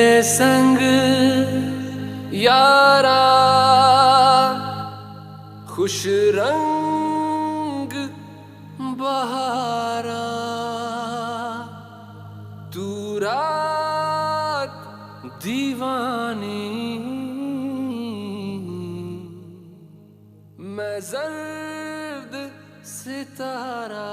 संग यारा खुश रंग बहारा तू रात दीवानी मैं जर्द सितारा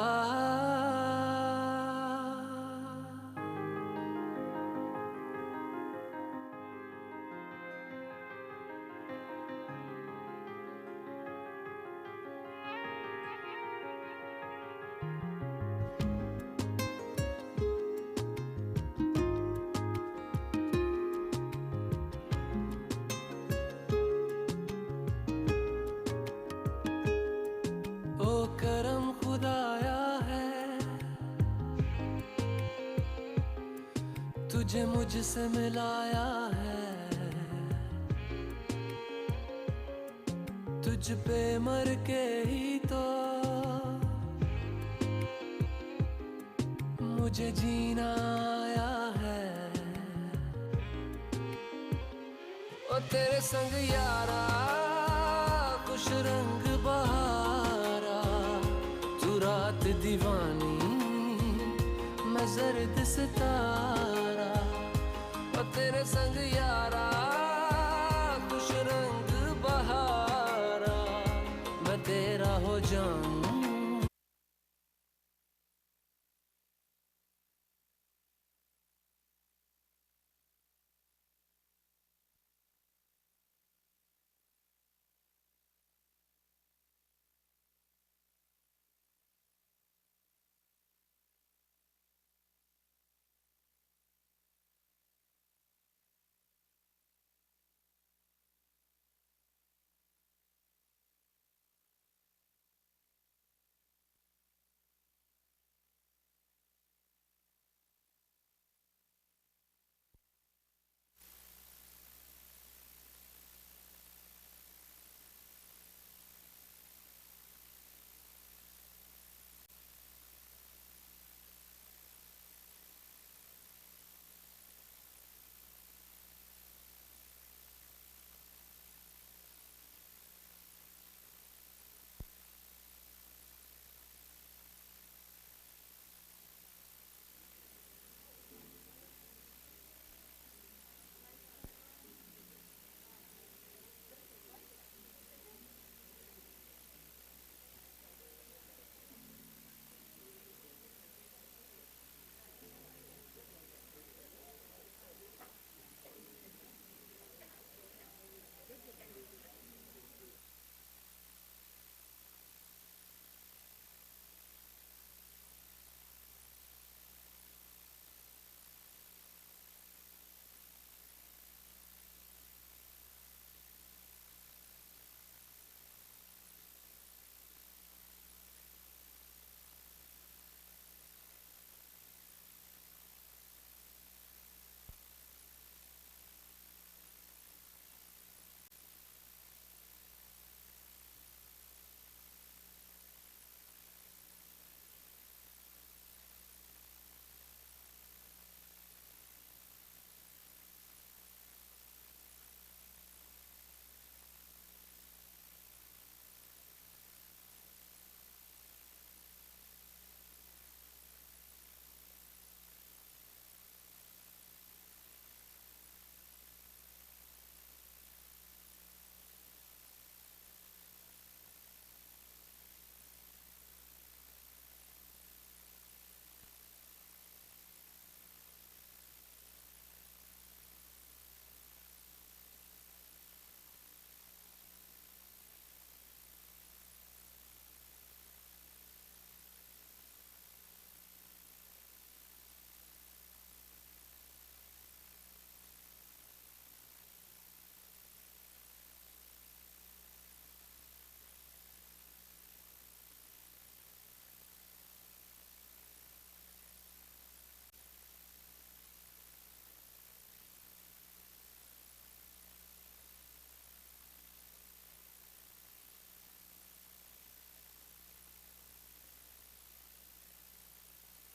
ओ करम खुदाया है तुझे मुझसे मिलाया है तुझ पे मर के ही तो मुझे जीना आया है ओ तेरे संग यारा खुश रंग बहारा तू रात दीवानी मैं जर्द सितारा ओ तेरे संग यारा खुश रंग बहारा मैं तेरा हो जाऊं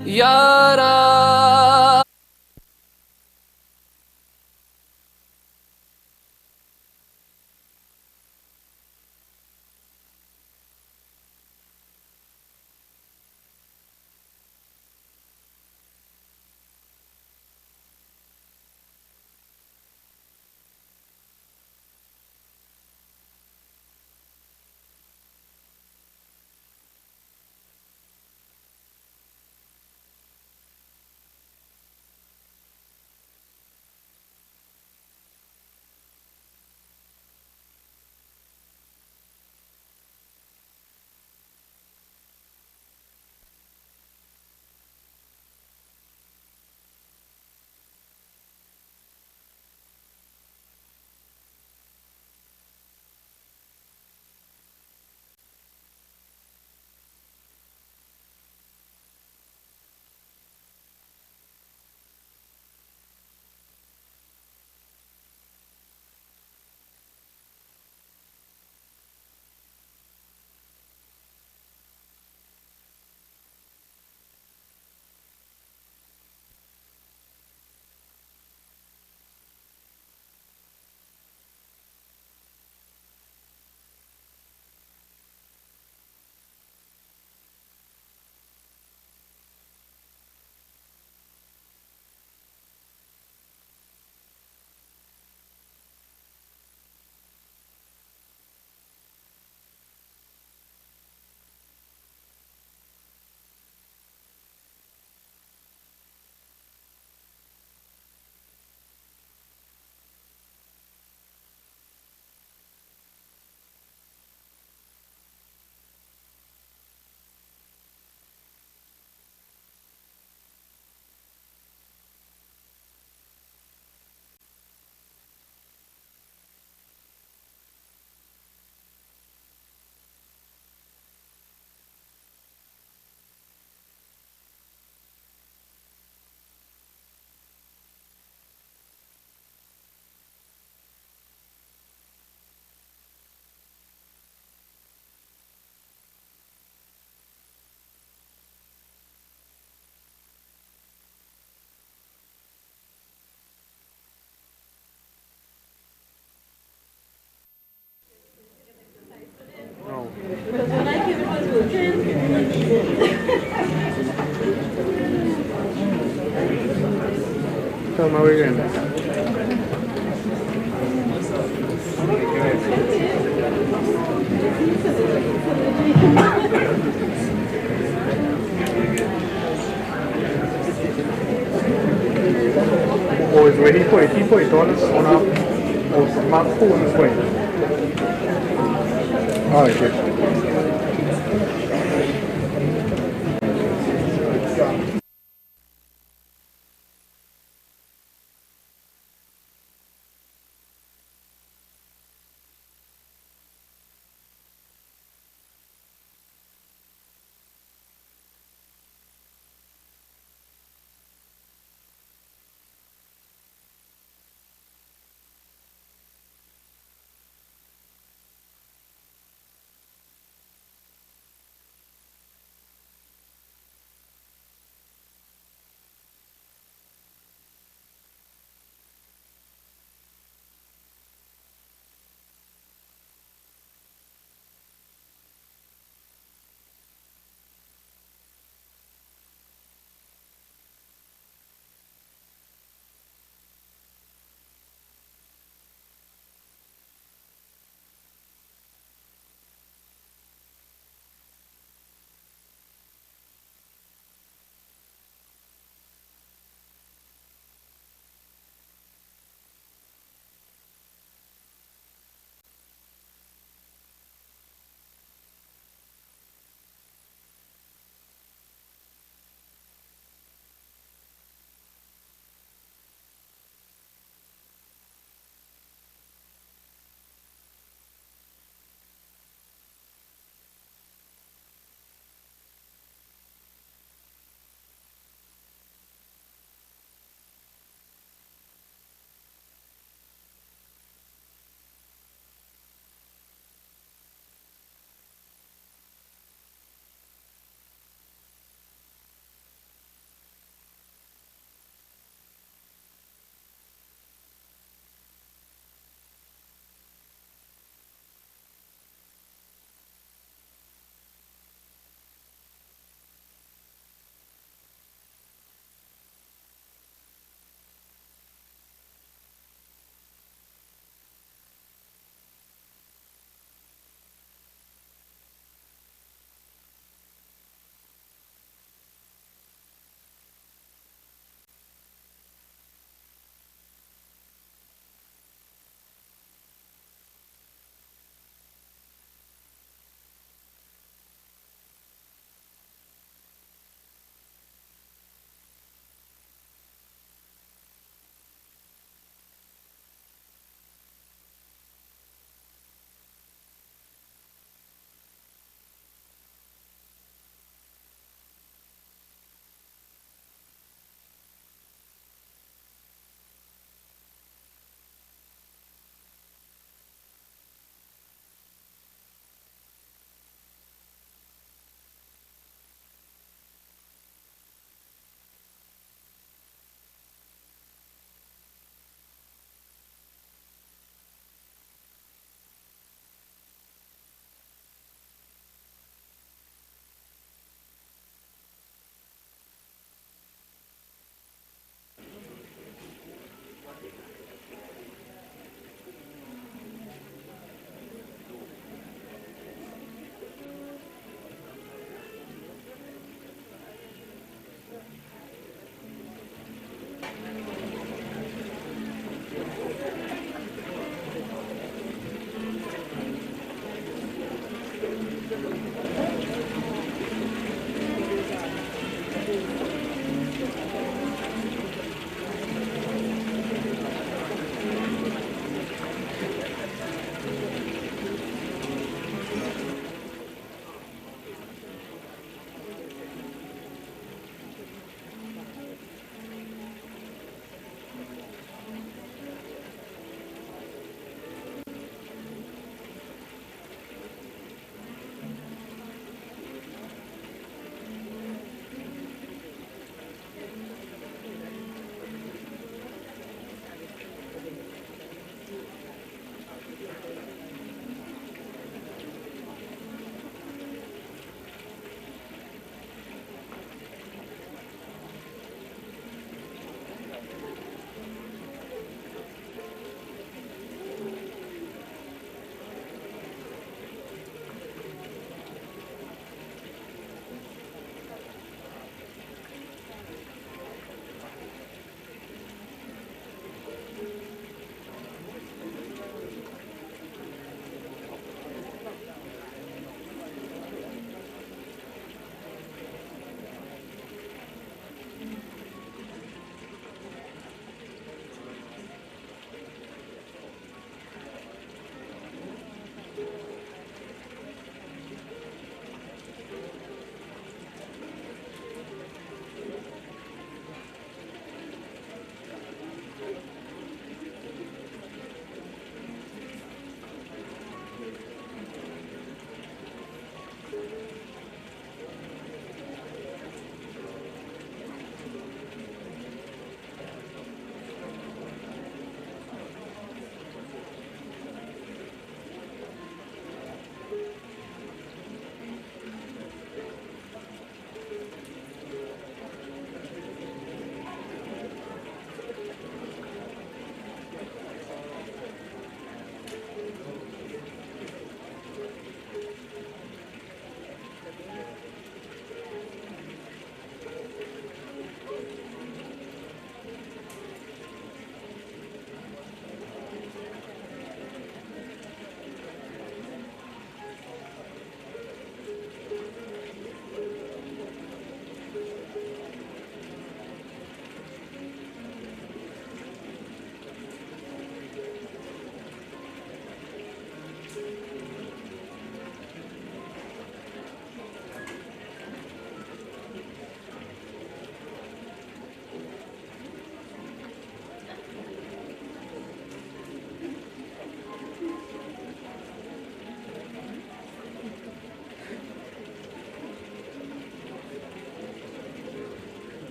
यारा muy bien. Pues México equipo y todas una más cool fue. Ay, sí.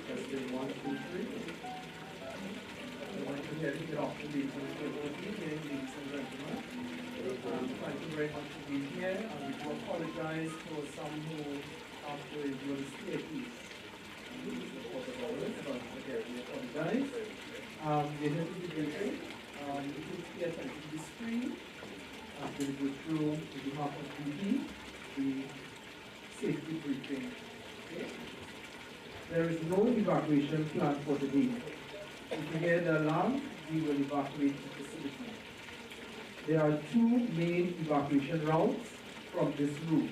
Testing 1, 2, 3. I want to get it off the beat. Ladies and gentlemen. Thank you very much for being here. And we do apologize for some who have to endure the staircase. But again, we apologize. You have to be briefing. You could pay attention to the screen. After we go through, on behalf of BP, the safety briefing. Okay? There is no evacuation plan for today. If you hear the alarm, we will evacuate the facility. There are two main evacuation routes from this room.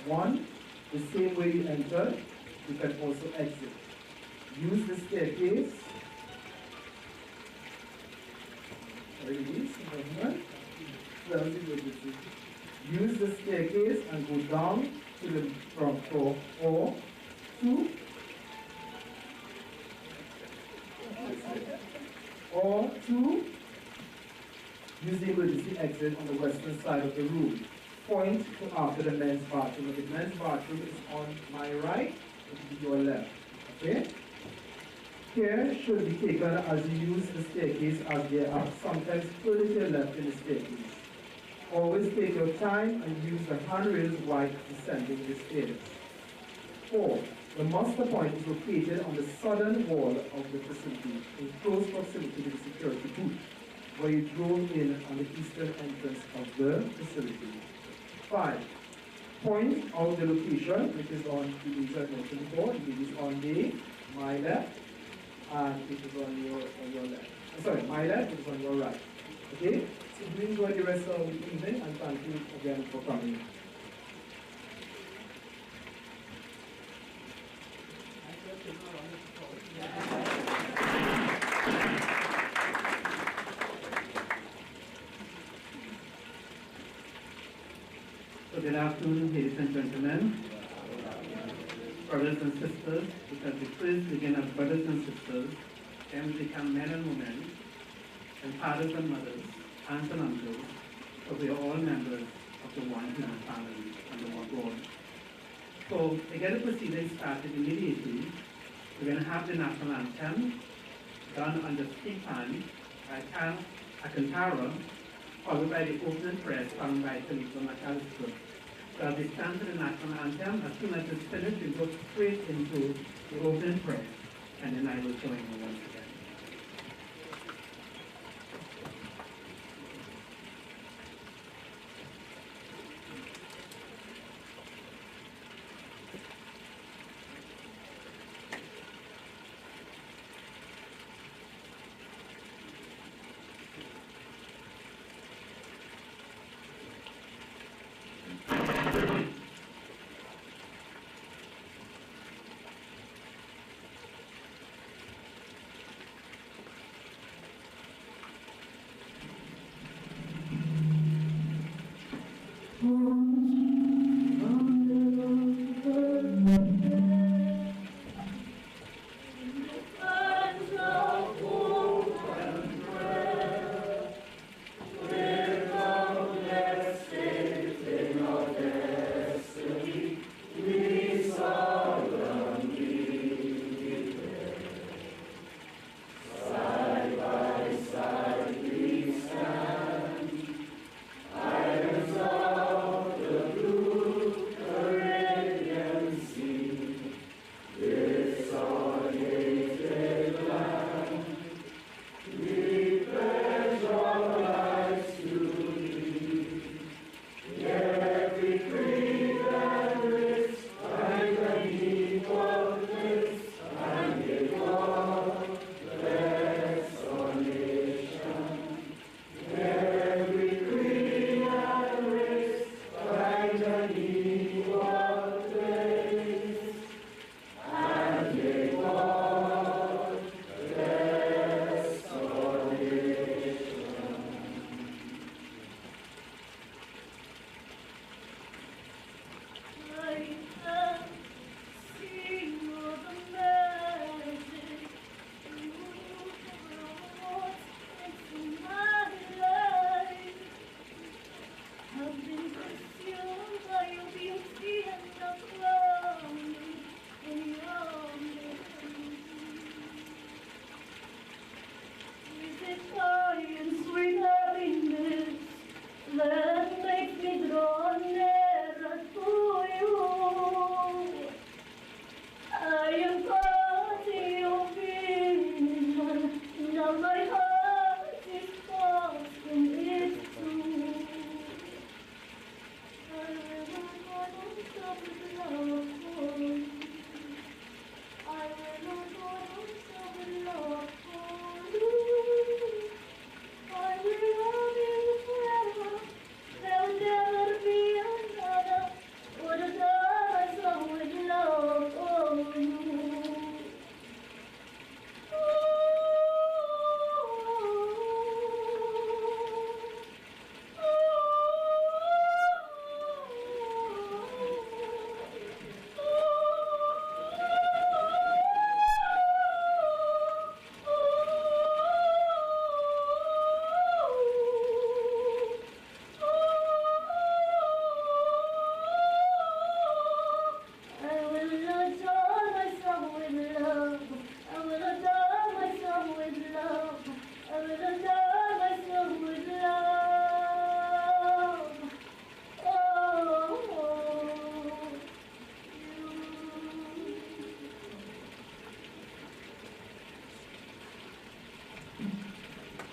One, the same way you entered, you can also exit. Use the staircase. Use the staircase and go down to the front floor, or two, use the emergency exit on the western side of the room. Point to after the men's bathroom. The men's bathroom is on my right, it will be your left. Okay? Care should be taken as you use the staircase, as there are sometimes furniture left in the staircase. Always take your time and use the handrails while descending the stairs. 4. The muster point is located on the southern wall of the facility, in close proximity to the security booth, where you drove in on the eastern entrance of the facility. 5. Point out the location, which is on the laser mentioned before. It is on my left, and it is on your left. Sorry, my left, it is on your right. Okay? So do enjoy the rest of the evening, and thank you again for coming. So good afternoon, ladies and gentlemen, brothers and sisters, because the quiz begin as brothers and sisters, then we become men and women, and fathers and mothers, aunts and uncles, so we are all members of the one human family and the one God. So to get the proceedings started immediately, we're going to have the national anthem done under speak time by Alcantara, followed by the opening prayer sung by Felipe McAllister. So as we stand to the national anthem, as soon as it's finished, we go straight into the opening prayer, and then I will join you once again.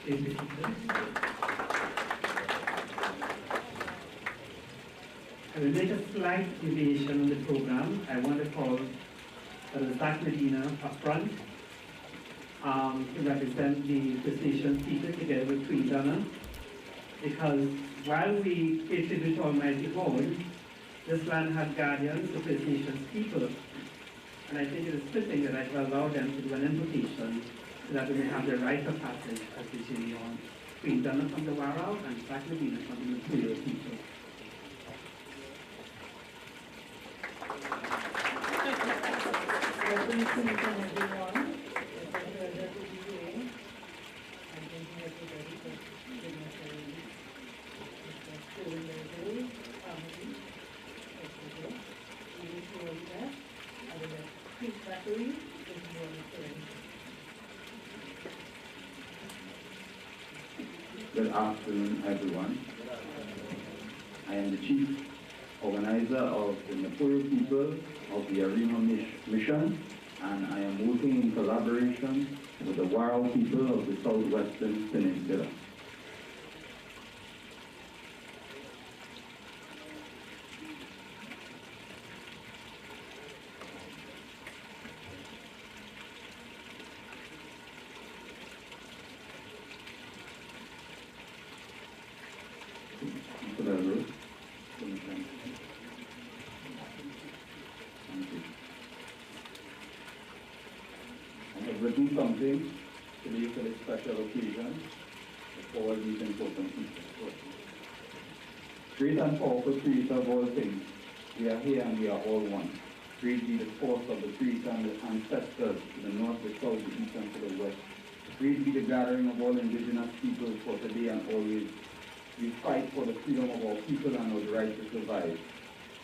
Please be seated. I will make a slight deviation on the program. I want to call Zach Medina up front to represent the First Nations people together with Queen Donna, because while we pay tribute to Almighty God, this land had guardians, the First Nations people, and I think it is fitting that I will allow them to do an invocation so that we may have the right of passage as we journey on. Queen Donna from the Warao and Zach Medina from the Mapuyo people. Welcome to everyone. It's a pleasure to be here. I'm thinking everybody for giving us a family. We wish you all the best. I will let Chris Zachary give you all the story. Good afternoon, everyone. I am the chief organizer of the Mapuyo people of the Arima Mission, and I am working in collaboration with the Warao people of the Southwestern Peninsula. I have written something today for this special occasion for all these important people. Great and powerful Creator of all things, we are here and we are all one. Great be the force of the Creator and the ancestors to the north, the south, the east, and to the west. Great be the gathering of all indigenous peoples for today and always. We fight for the freedom of our people and our right to survive.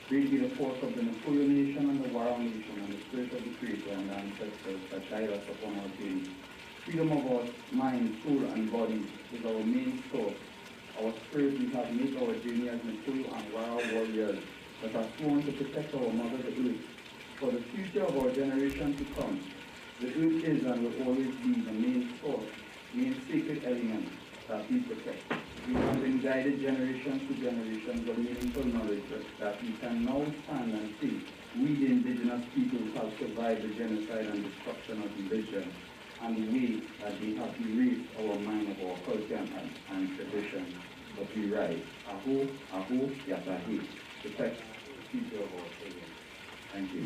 Great be the force of the Mapuyo nation and the Warao nation and the spirit of the Creator and the ancestors that guide us upon our journey. Freedom of our mind, soul, and body is our main source. Our spirit we have made our journey as Mapuyo and Warao warriors that are sworn to protect our mother the earth. For the future of our generation to come, the earth is and will always be the main source, main sacred element that we protect. We have been guided generation to generation with meaningful knowledge that we can now stand and say, we the indigenous peoples have survived the genocide and destruction of religion and the way that they have erased our mind of our culture and tradition. But we rise, aho, aho, yatahi, protect the future of our children. Thank you.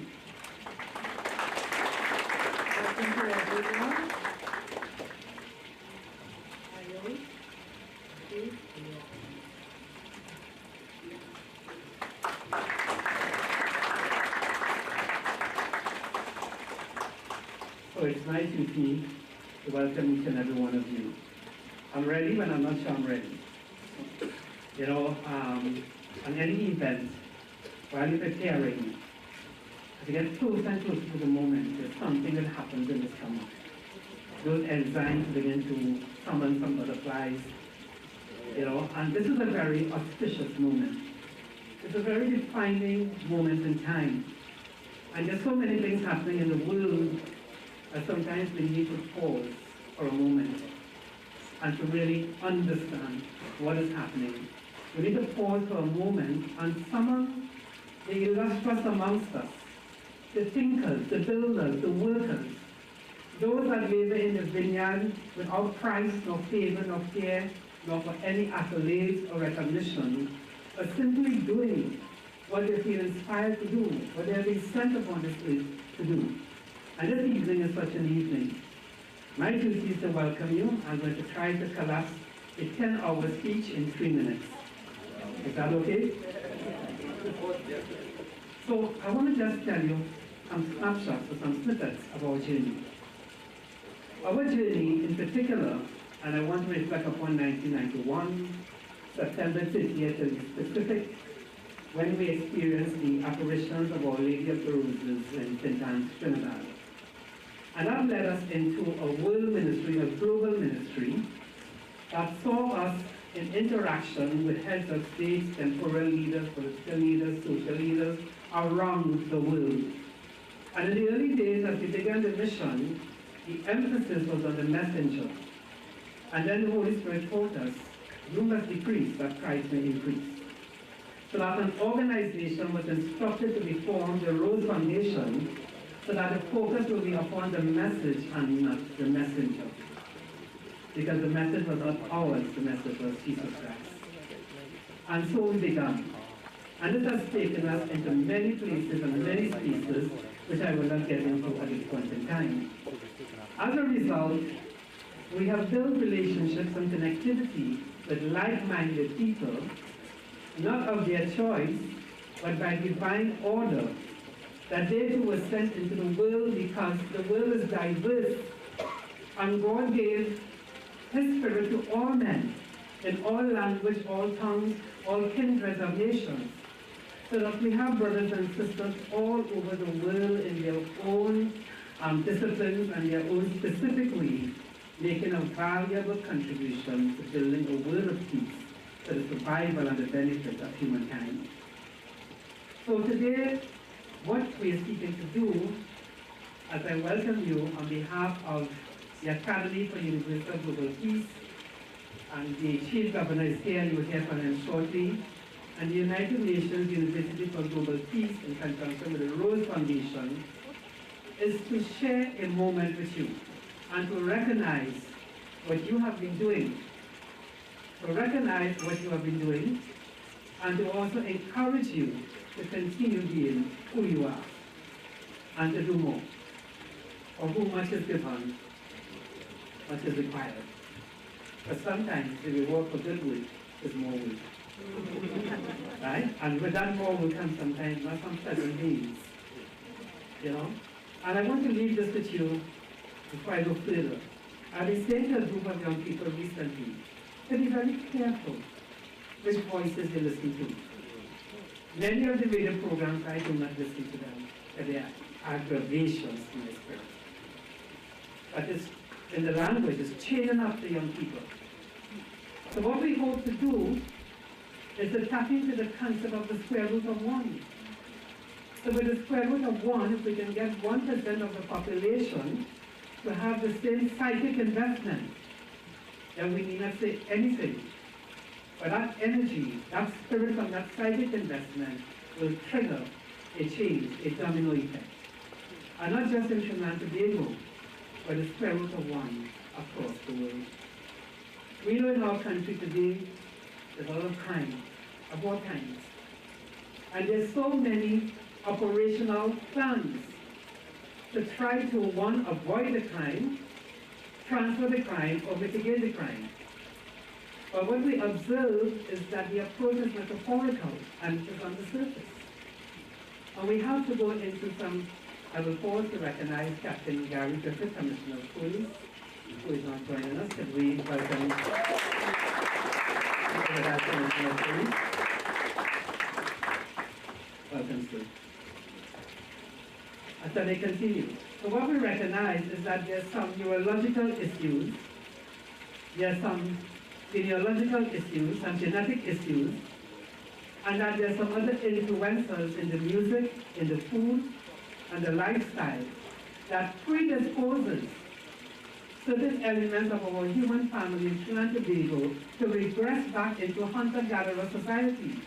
Welcome to everyone. Ayo. Please. So it's nice with me to welcome each and every one of you. I'm ready when I'm not sure I'm ready. You know, on any event, while you're preparing, as you get closer and closer to the moment, there's something that happens in the stomach. Those enzymes begin to summon some butterflies, you know, and this is a very auspicious moment. It's a very defining moment in time. And there's so many things happening in the world that sometimes we need to pause for a moment and to really understand what is happening. We need to pause for a moment and summon the illustrious amongst us, the thinkers, the builders, the workers, those that labor in the vineyard without price, nor favor, nor fear, nor for any accolades or recognition, but simply doing what they feel inspired to do, what they have been sent upon this earth to do. And this evening is such an evening. My duty is to welcome you. I'm going to try to collapse a 10-hour speech in 3 minutes. Is that okay? So I want to just tell you some snapshots or some snippets of our journey. Our journey in particular, and I want to reflect upon 1991, September 30th to be specific, when we experienced the apparitions of Our Lady of the Roses in St. Anne's, Trinidad. And that led us into a world ministry, a global ministry, that saw us in interaction with heads of states, temporal leaders, political leaders, social leaders around the world. And in the early days, as we began the mission, the emphasis was on the messenger. And then the Holy Spirit taught us, you must decrease that Christ may increase. So that an organization was instructed to be formed, the Rose Foundation, so that the focus will be upon the message and not the messenger. Because the message was not ours, the message was Jesus Christ. And so we began. And it has taken us into many places and many spaces, which I will not get into at this point in time. As a result, we have built relationships and connectivity with like-minded people, not of their choice, but by divine order, that they too were sent into the world because the world is diverse, and God gave His Spirit to all men, in all language, all tongues, all kindreds of nations, so that we have brothers and sisters all over the world in their own disciplines and their own specific way, making a valuable contribution to building a world of peace for the survival and the benefit of humankind. So today, what we are seeking to do, as I welcome you on behalf of the Academy for Universal Global Peace, and the Chief Governor is here, and you will hear from him shortly, and the United Nations University for Global Peace in conjunction with the Rose Foundation, is to share a moment with you and to recognize what you have been doing, and to also encourage you to continue being who you are and to do more. For whom much is given, much is required. But sometimes the reward for good work is more work. Right? And with that more will come sometimes not some pleasant days. You know? And I want to leave this with you before I go further. I've been saying to a group of young people recently to be very careful which voices they listen to. Many of the radio programs, I do not listen to them, but they are aggravations to my spirit. But it's, in the language, it's chaining up the young people. So what we hope to do is to tap into the concept of the square root of 1. So with the square root of 1, if we can get 1% of the population to have the same psychic investment, then we need not say anything. But that energy, that spirit from that psychic investment will trigger a change, a domino effect. And not just in Trinidad and Tobago, but the square root of 1 across the world. We know in our country today, there's a lot of crime of all kinds. And there's so many operational plans to try to, one, avoid the crime, transfer the crime, or mitigate the crime. But what we observe is that the approach is metaphorical and it is on the surface. And we have to go into some, I will pause to recognize Captain Gary Griffith, Commissioner of Police, who is not joining us. Could we welcome Commissioner of Police? Welcome, sir. So they continue. So what we recognize is that there's some neurological issues, there's some physiological issues, some genetic issues, and that there's some other influences in the music, in the food, and the lifestyle that predisposes certain elements of our human family in Trinidad and Tobago to regress back into hunter-gatherer society,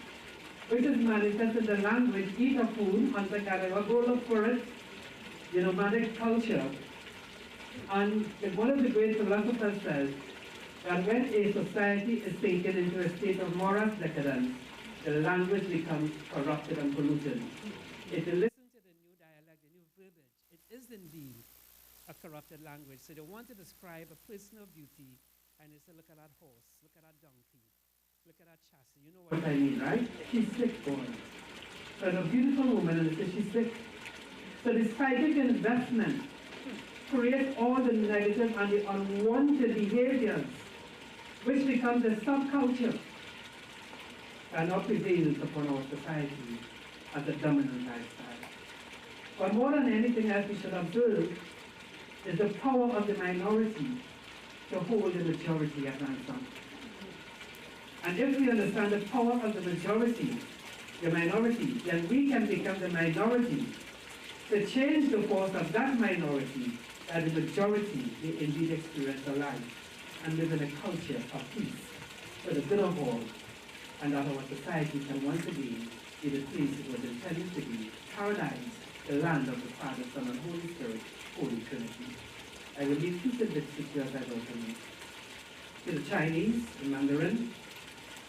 which is manifested in the language, eat a food, hunter-gatherer, go look for it, the nomadic culture. And one of the great philosophers says that when a society is taken into a state of moral decadence, the language becomes corrupted and polluted. If you listen to the new dialect, the new verbiage, it is indeed a corrupted language. So they want to describe a person of beauty, and they say, look at that horse, look at that donkey, look at that chassis. You know what I mean, right? She's sick, boy. So a beautiful woman, and they say she's sick. So the psychic investment creates all the negative and the unwanted behaviors, which becomes a subculture and now prevails upon our society as a dominant lifestyle. But more than anything else we should observe is the power of the minority to hold the majority at ransom. And if we understand the power of the majority, the minority, then we can become the minority to change the force of that minority that the majority may indeed experience alive. and live in a culture of peace for the good of all, and that our society can once again be the place it was intended to be, paradise, the land of the Father, Son, and Holy Spirit, Holy Trinity. I will leave two tidbits with you as I welcome you. To the Chinese, in Mandarin,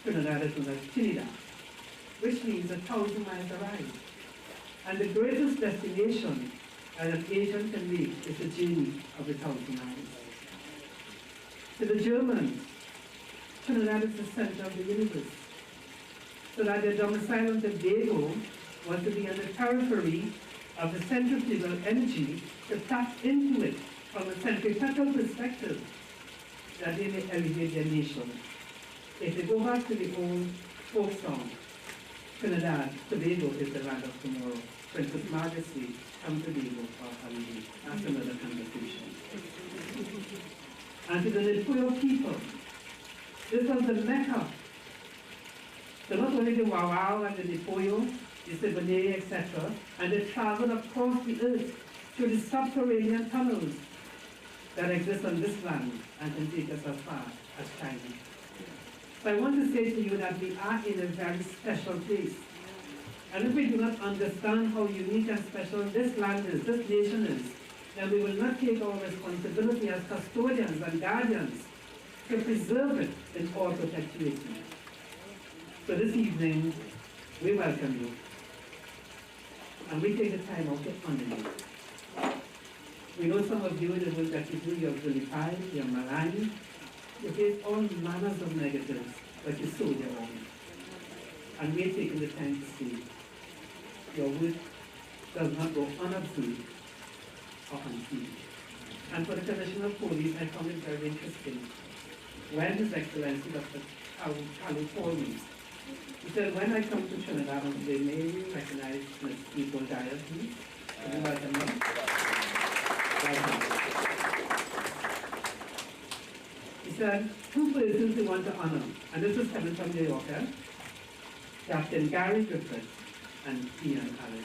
Trinidad is known as Trinidad, which means 1,000 miles a ride. And the greatest destination that an Asian can make is the journey of 1,000 miles. To the Germans, Trinidad is the center of the universe, so that their domicile on Tobago was to be on the periphery of the centrifugal energy to tap into it from a centripetal perspective, that they may elevate their nation. If they go back to the old folk song, Trinidad, Tobago is the land of tomorrow. Princess Majesty, come Tobago for holiday. That's another conversation. And to the Nipuyo people, this was the Mecca. So not only the Wawao and the Nipuyo, the Siboney, etc., and they traveled across the earth through the subterranean tunnels that exist on this land and can take us as far as China. So I want to say to you that we are in a very special place. And if we do not understand how unique and special this land is, this nation is, then we will not take our responsibility as custodians and guardians to preserve it in all perpetuity. So this evening, we welcome you. And we take the time out to honor you. We know some of you in the work that you do, you're vilified, you're maligned, you face all manners of negatives, but you sow your own. And we're taking the time to see your work does not go unobserved or unseen. And for the Commissioner of Police, I found it very interesting when His Excellency Dr. Kalu told me, he said, when I come to Trinidad, they may recognize Ms. People Diocese. Welcome. He said, two persons we want to honor, and this is coming from New York, Captain Gary Griffith and Ian Allen.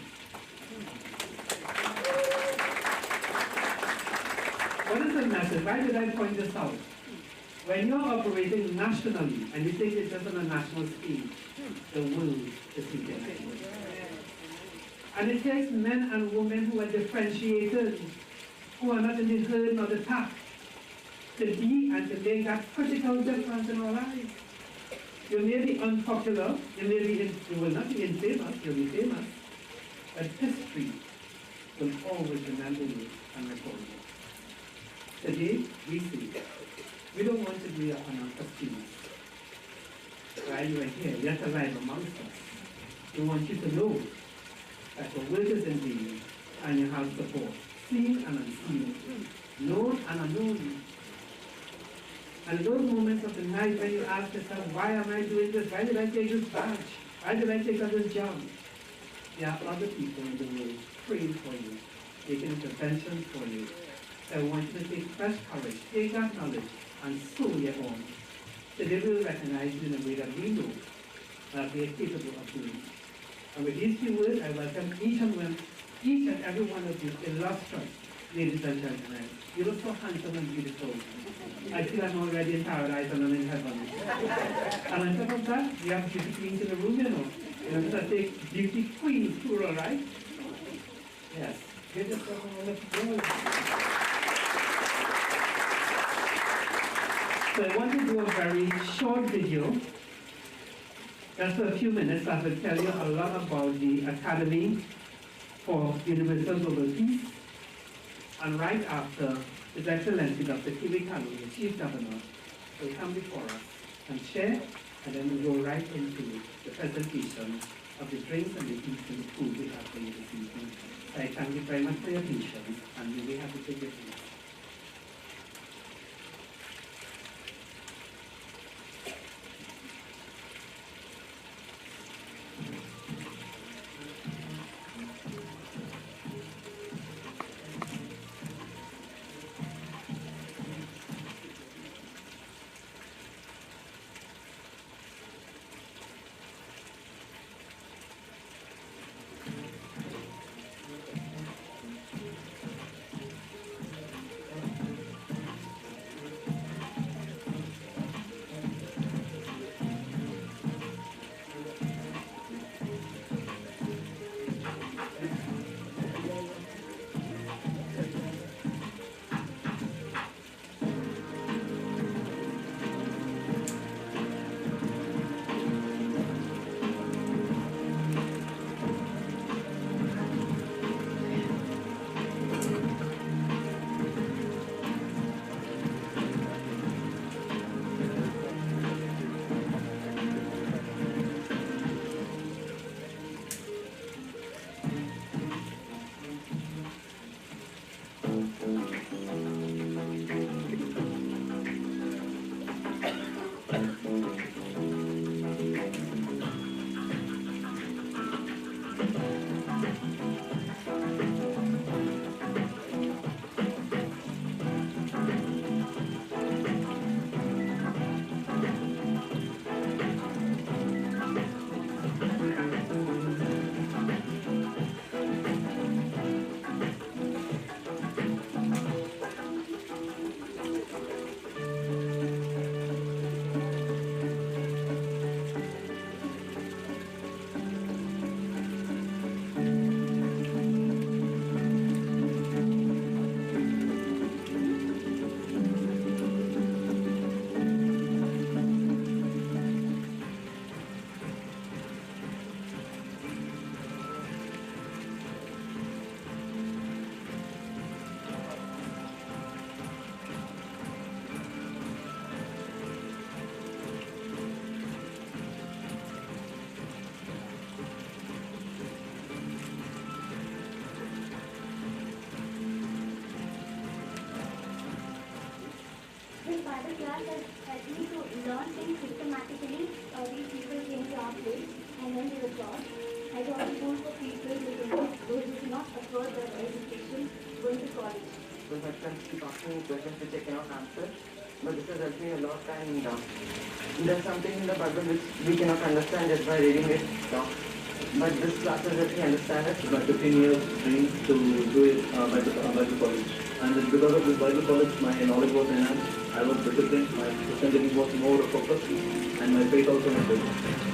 What is the message? Why did I point this out? When you're operating nationally, and you take it just on a national stage, the world is looking. And it takes men and women who are differentiated, who are not in the herd nor the pack, to be and to make that critical difference in our lives. You may be unpopular, you will not be infamous, you'll be famous, but history will always remember you and record you. Today, we see, we don't want to be on our customers. While you are here, yet alive amongst us, we want you to know that the work is in vain and you have support, seen and unseen, known and unknown. And those moments of the night when you ask yourself, why am I doing this? Why did I take this badge? Why did I take on this job? There are other people in the world praying for you, making interventions for you. So I want you to take fresh courage, take that knowledge, and sow your own. So they will recognize you in a way that we know that they are capable of doing. And with these few words, I welcome each and every one of you, illustrious ladies and gentlemen. You look so handsome and beautiful. I feel I'm already in paradise and I'm in heaven. And on top of that, we have beauty queens in the room, you know. These are beauty queens, plural, right? Yes. Give yourself a round of applause. So I want to do a very short video, just for a few minutes, that will tell you a lot about the Academy for Universal Global Peace. And right after, His Excellency Dr. Kiwi Kalu, the Chief Governor, will come before us and share, and then we'll go right into the presentation of the drinks and the eats and the food we have for you this evening. So I thank you very much for your patience, and we will have to take your seats. the class has helped me to learn things systematically. These people came to our place and then they were taught. I got a school for people those who do not afford their education going to college. Because my friends keep asking me questions which I cannot answer, but this has helped me a lot, and there's something in the Bible which we cannot understand just by reading it. But this class has helped me understand it. My 15 years dream to do it Bible college. And because of this Bible college, my knowledge was enhanced. I was disciplined, my Christian living was more focused, and my faith also improved.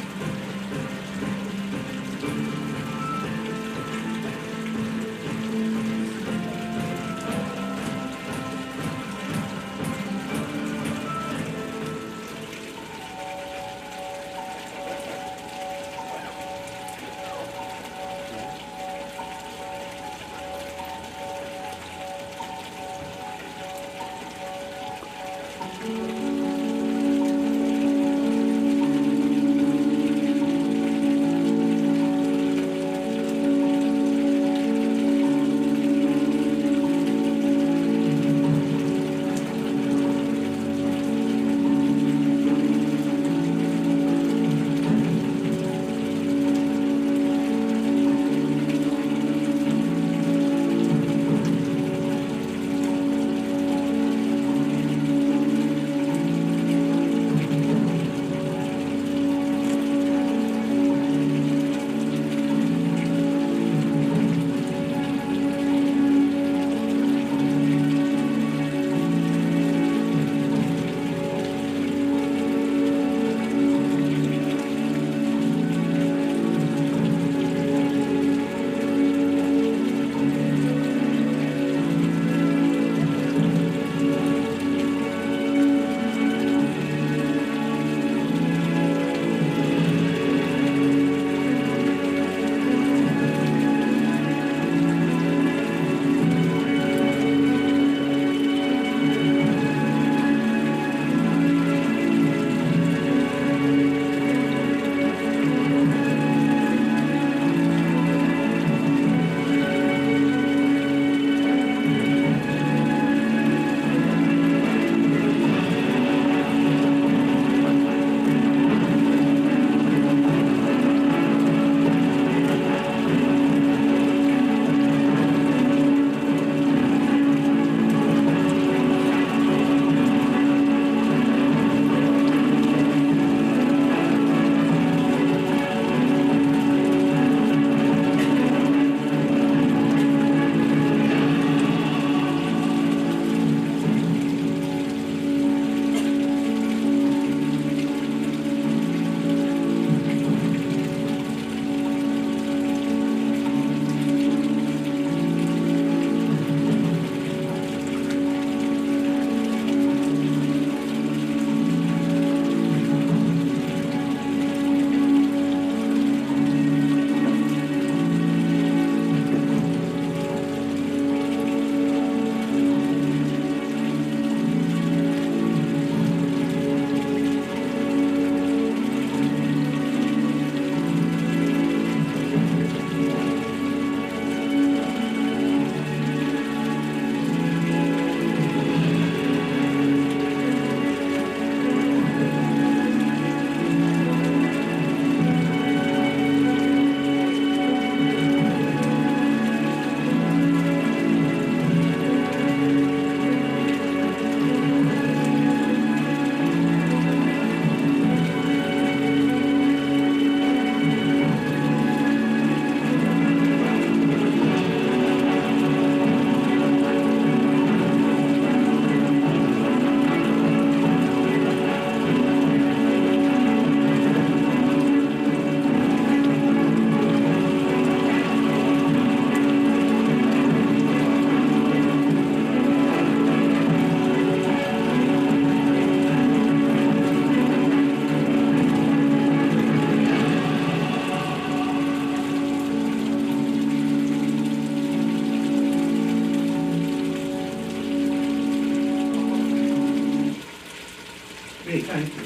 Great, thank you.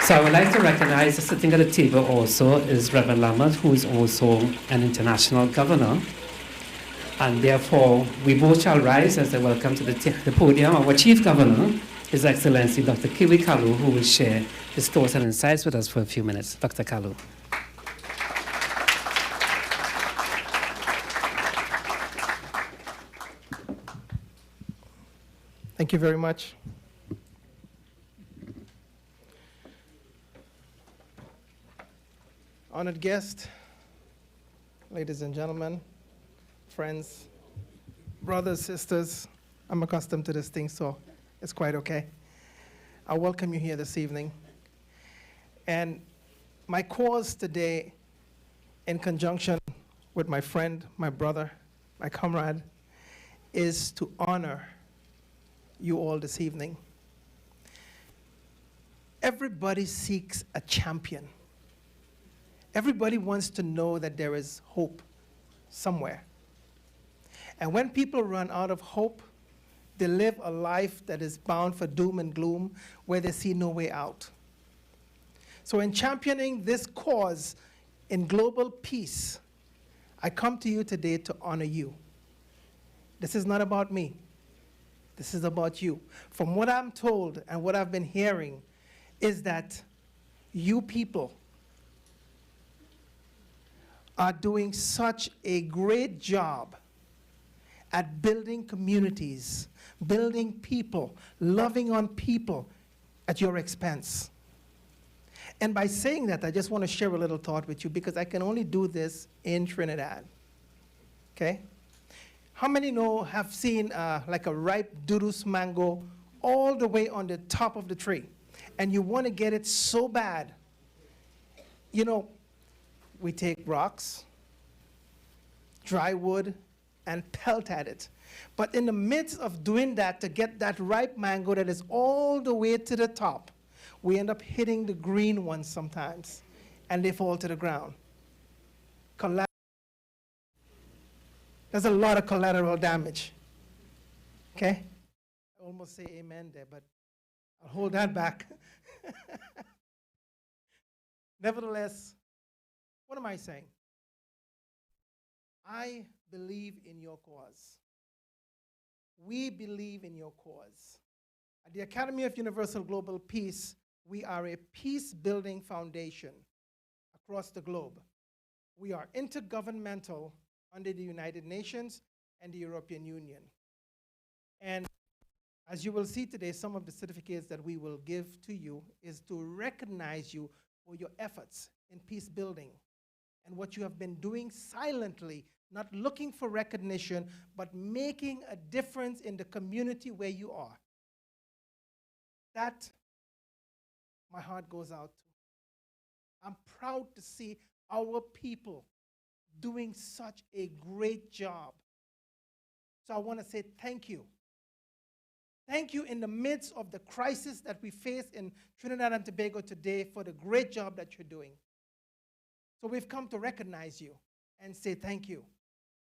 So I would like to recognize sitting at the table also is Reverend Lammert, who is also an international governor. And therefore, we both shall rise as I welcome to the podium our Chief Governor, His Excellency Dr. Kiwi Kalu, who will share his thoughts and insights with us for a few minutes. Dr. Kalu. Thank you very much. Honored guest, ladies and gentlemen, friends, brothers, sisters, I'm accustomed to this thing, so it's quite okay. I welcome you here this evening. And my cause today, in conjunction with my friend, my brother, my comrade, is to honor you all this evening. Everybody seeks a champion. Everybody wants to know that there is hope somewhere. And when people run out of hope, they live a life that is bound for doom and gloom, where they see no way out. So in championing this cause in global peace, I come to you today to honor you. This is not about me. This is about you. From what I'm told and what I've been hearing is that you people are doing such a great job at building communities, building people, loving on people at your expense. And by saying that, I just want to share a little thought with you, because I can only do this in Trinidad. Okay? How many have seen like a ripe Durus mango all the way on the top of the tree? And you want to get it so bad. You know, we take rocks, dry wood, and pelt at it. But in the midst of doing that, to get that ripe mango that is all the way to the top, we end up hitting the green ones sometimes, and they fall to the ground. There's a lot of collateral damage. Okay? I almost say amen there, but I'll hold that back. Nevertheless, what am I saying? I believe in your cause. We believe in your cause. At the Academy of Universal Global Peace, we are a peace-building foundation across the globe. We are intergovernmental under the United Nations and the European Union. And as you will see today, some of the certificates that we will give to you is to recognize you for your efforts in peace building and what you have been doing silently, not looking for recognition, but making a difference in the community where you are. That my heart goes out to. I'm proud to see our people doing such a great job. So I want to say thank you. Thank you in the midst of the crisis that we face in Trinidad and Tobago today for the great job that you're doing. So we've come to recognize you and say thank you.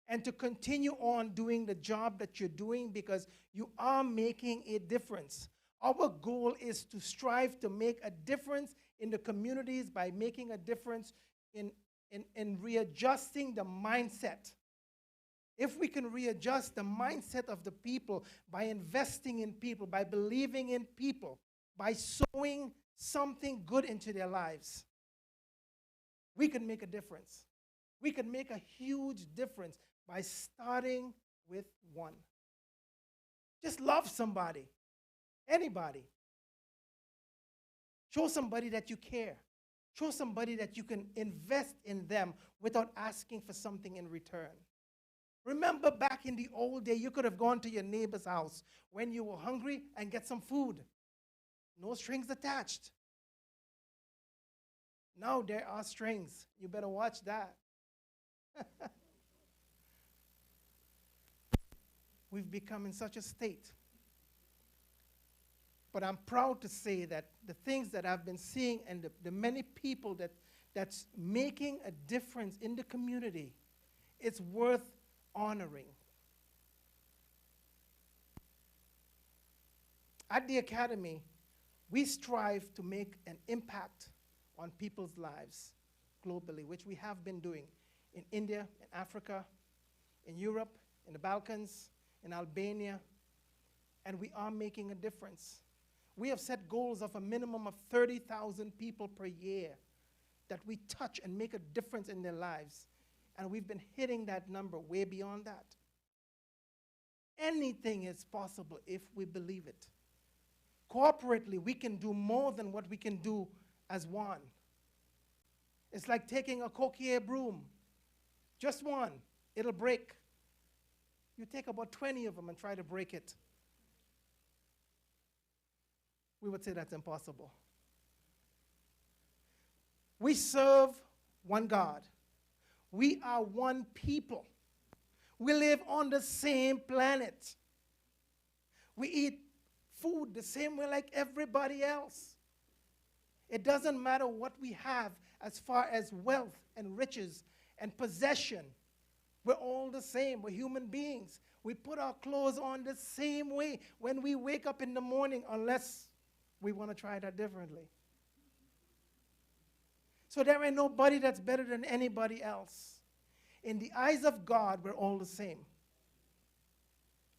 And to continue on doing the job that you're doing, because you are making a difference. Our goal is to strive to make a difference in the communities by making a difference in readjusting the mindset. If we can readjust the mindset of the people by investing in people, by believing in people, by sowing something good into their lives, we can make a difference. We can make a huge difference by starting with one. Just love somebody, anybody. Show somebody that you care. Show somebody that you can invest in them without asking for something in return. Remember back in the old day, you could have gone to your neighbor's house when you were hungry and get some food. No strings attached. Now there are strings. You better watch that. We've become in such a state. But I'm proud to say that the things that I've been seeing and the many people that's making a difference in the community, it's worth honoring. At the Academy, we strive to make an impact on people's lives globally, which we have been doing in India, in Africa, in Europe, in the Balkans, in Albania, and we are making a difference. We have set goals of a minimum of 30,000 people per year that we touch and make a difference in their lives. And we've been hitting that number way beyond that. Anything is possible if we believe it. Corporately, we can do more than what we can do as one. It's like taking a coquillere broom, just one, it'll break. You take about 20 of them and try to break it. We would say that's impossible. We serve one God. We are one people. We live on the same planet. We eat food the same way like everybody else. It doesn't matter what we have as far as wealth and riches and possession. We're all the same. We're human beings. We put our clothes on the same way when we wake up in the morning, unless we want to try that differently. So there ain't nobody that's better than anybody else. In the eyes of God, we're all the same.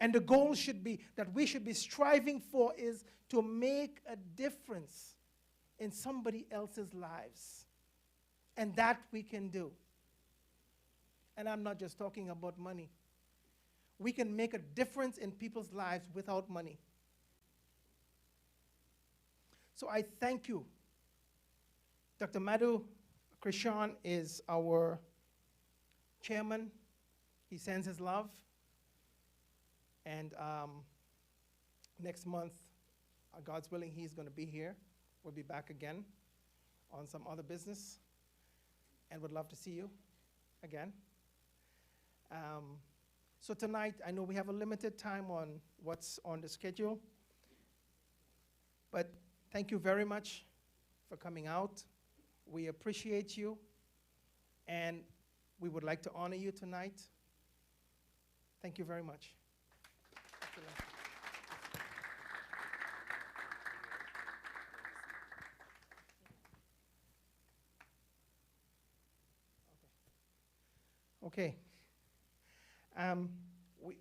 And the goal should be, that we should be striving for, is to make a difference in somebody else's lives. And that we can do. And I'm not just talking about money. We can make a difference in people's lives without money. So I thank you. Dr. Madhu Krishan is our chairman. He sends his love. And next month, God's willing, he's going to be here. We'll be back again on some other business. And would love to see you again. So tonight, I know we have a limited time on what's on the schedule. But thank you very much for coming out. We appreciate you. And we would like to honor you tonight. Thank you very much. Okay.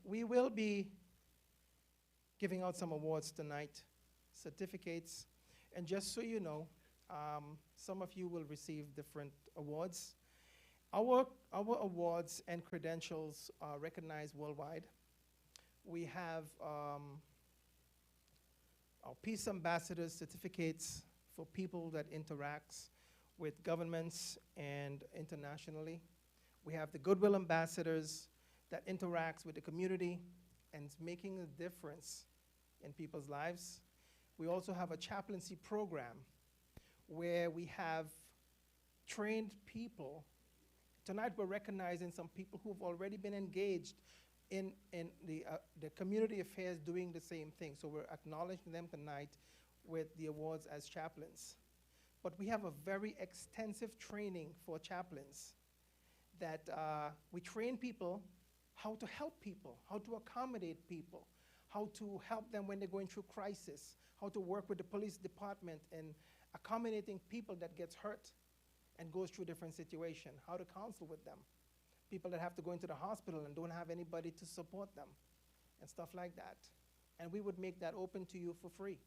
We will be giving out some awards tonight, certificates. And just so you know, some of you will receive different awards. Our awards and credentials are recognized worldwide. We have our Peace Ambassadors certificates for people that interacts with governments and internationally. We have the Goodwill Ambassadors that interacts with the community and is making a difference in people's lives. We also have a chaplaincy program where we have trained people. Tonight we're recognizing some people who've already been engaged in the community affairs doing the same thing. So we're acknowledging them tonight with the awards as chaplains. But we have a very extensive training for chaplains that we train people how to help people, how to accommodate people, how to help them when they're going through crisis, how to work with the police department in accommodating people that gets hurt and goes through different situations, how to counsel with them, people that have to go into the hospital and don't have anybody to support them, and stuff like that. And we would make that open to you for free.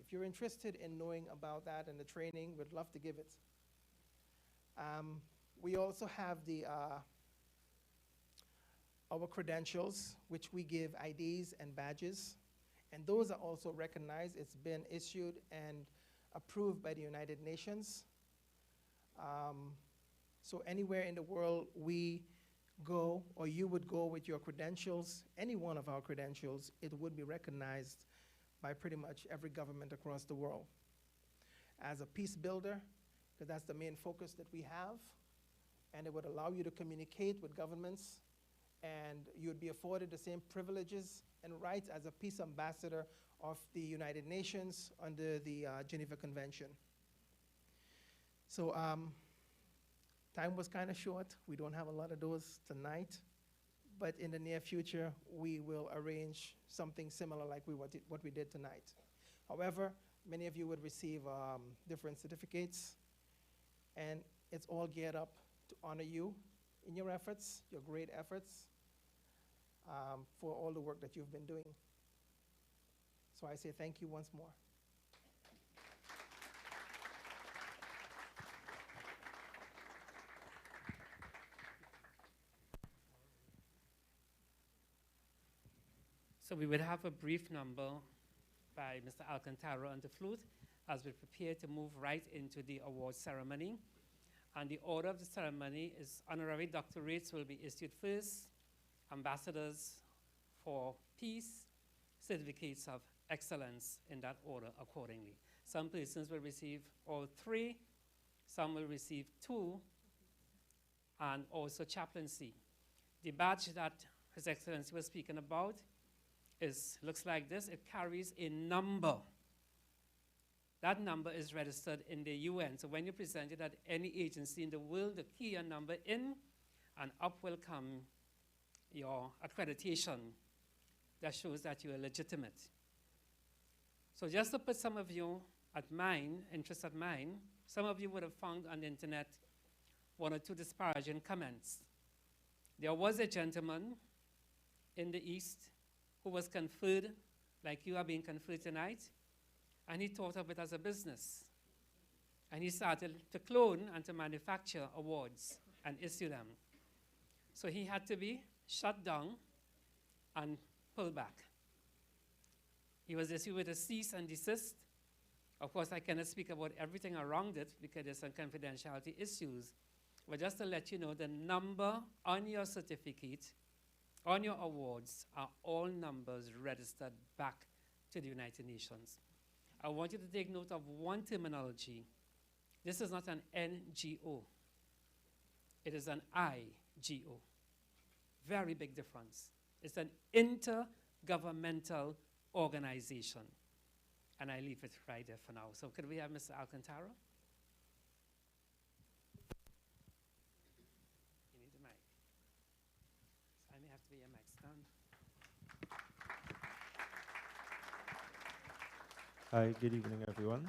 If you're interested in knowing about that and the training, we'd love to give it. We also have our credentials, which we give IDs and badges, and those are also recognized. It's been issued and approved by the United Nations. So anywhere in the world we go, or you would go with your credentials, any one of our credentials, it would be recognized by pretty much every government across the world. As a peace builder, because that's the main focus that we have, and it would allow you to communicate with governments, and you would be afforded the same privileges and rights as a peace ambassador of the United Nations under the Geneva Convention. So time was kind of short. We don't have a lot of those tonight, but in the near future, we will arrange something similar like what we did tonight. However, many of you would receive different certificates, and it's all geared up to honor you in your efforts, your great efforts. for all the work that you've been doing. So I say thank you once more. So we will have a brief number by Mr. Alcantara on the flute as we prepare to move right into the award ceremony. And the order of the ceremony is honorary doctorates will be issued first, ambassadors for peace, certificates of excellence in that order accordingly. Some persons will receive all three, some will receive two, and also chaplaincy. The badge that His Excellency was speaking about looks like this. It carries a number. That number is registered in the UN. So when you present it at any agency in the world, the key your number in, and up will come your accreditation that shows that you are legitimate. So just to put some of you at mind, interest at mind, some of you would have found on the internet one or two disparaging comments. There was a gentleman in the East who was conferred, like you are being conferred tonight, and he thought of it as a business. And he started to clone and to manufacture awards and issue them. So he had to be shut down and pulled back. He was issued with a cease and desist. Of course, I cannot speak about everything around it because there's some confidentiality issues. But just to let you know, the number on your certificate, on your awards, are all numbers registered back to the United Nations. I want you to take note of one terminology. This is not an NGO. It is an IGO. Very big difference. It's an intergovernmental organization. And I leave it right there for now. So could we have Mr. Alcantara? You need the mic. So I may have to be a mic stand. Hi, good evening, everyone.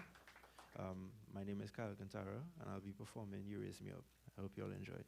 My name is Kyle Alcantara, and I'll be performing You Raise Me Up. I hope you all enjoy.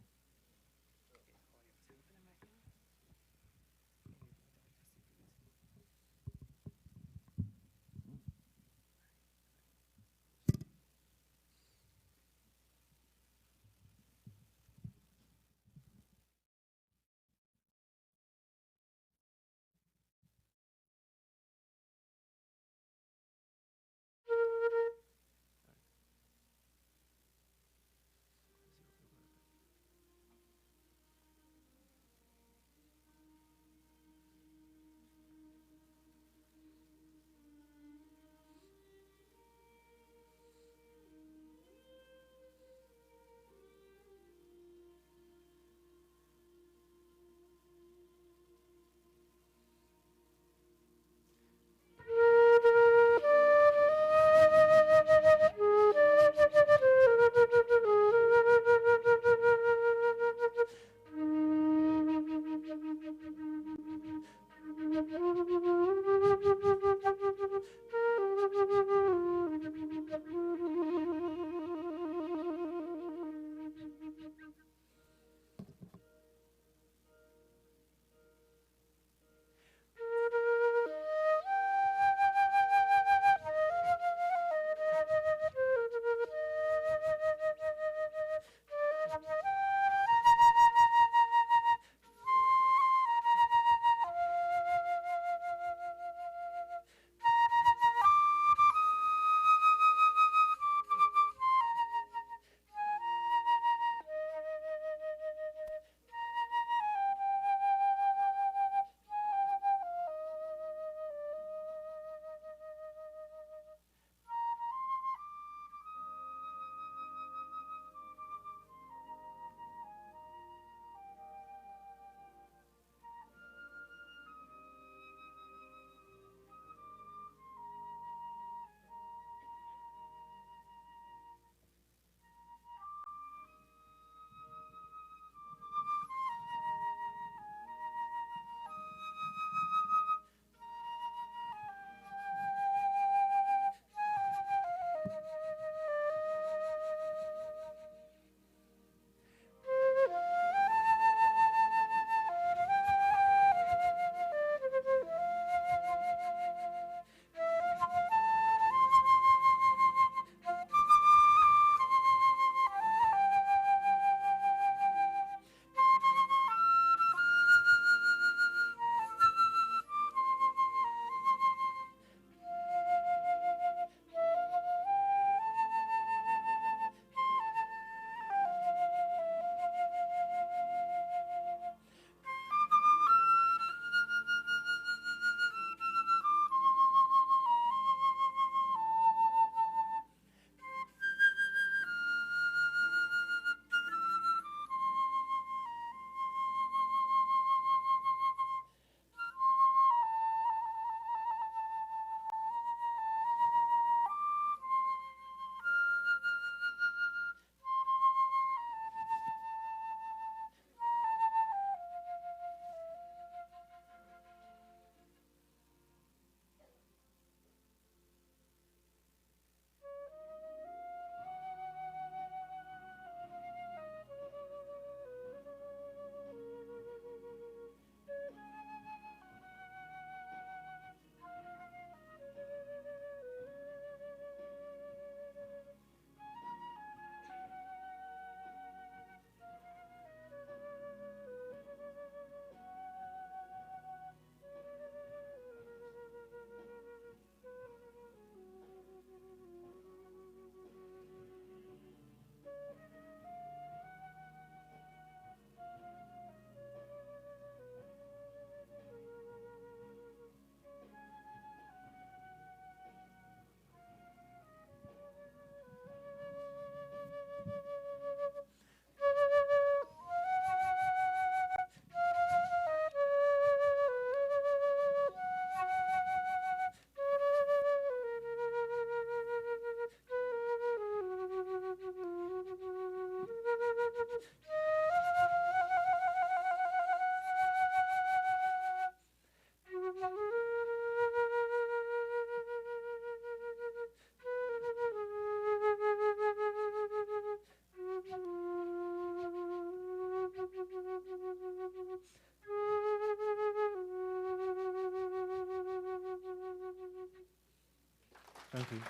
Thank you.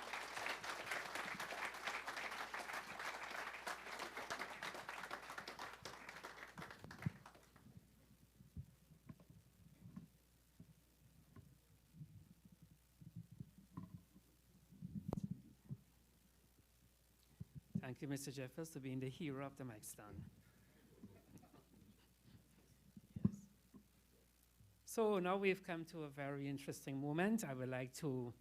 Thank you, Mr. Jeffers, for being the hero of the mic stand. Yes. So now we've come to a very interesting moment. I would like to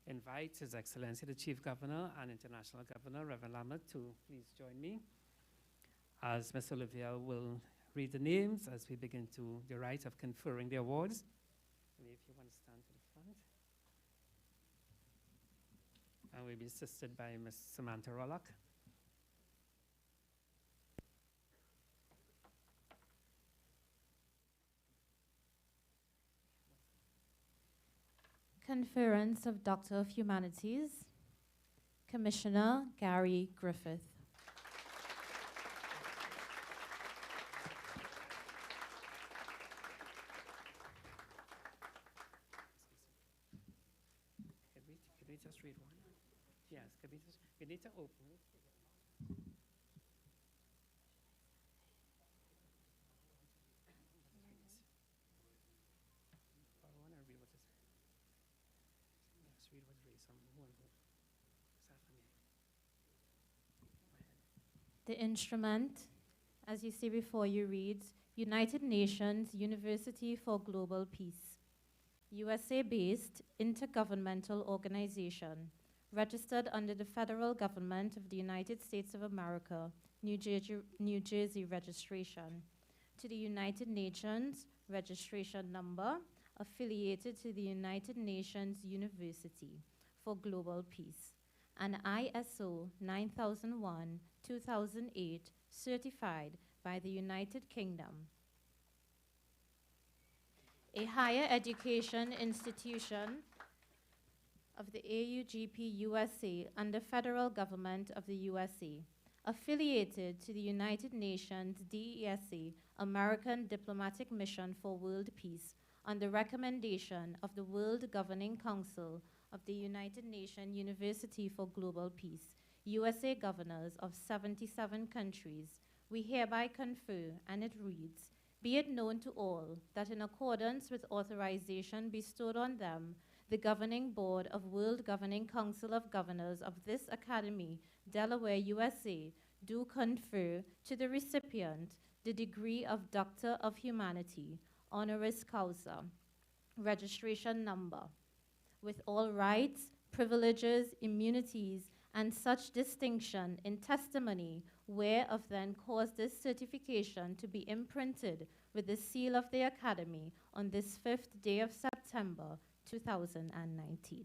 invite His Excellency, the Chief Governor and International Governor, Reverend Lamotte, to please join me as Mr. Olivier will read the names as we begin to the rite of conferring the awards. And if you want to stand to the front. And we'll be assisted by Ms. Samantha Rollock. Conference of Doctor of Humanities, Commissioner Gary Griffith. Could we just read one? Yes, we need to open it. I want to read what it says. Yes, read what it reads. Is that for me? The instrument, as you see before you, reads United Nations University for Global Peace, USA-based intergovernmental organization, registered under the federal government of the United States of America, New Jersey registration, to the United Nations registration number, affiliated to the United Nations University for Global Peace, and ISO 9001-2008 certified by the United Kingdom. A higher education institution of the AUGP USA under federal government of the USA, affiliated to the United Nations DESA American Diplomatic Mission for World Peace on the recommendation of the World Governing Council of the United Nations University for Global Peace, USA governors of 77 countries, we hereby confer, and it reads, be it known to all that in accordance with authorization bestowed on them, the Governing Board of World Governing Council of Governors of this Academy, Delaware, USA, do confer to the recipient the degree of Doctor of Humanity, honoris causa, registration number, with all rights, privileges, immunities, and such distinction in testimony whereof then cause this certification to be imprinted with the seal of the Academy on this 5th day of September, 2019.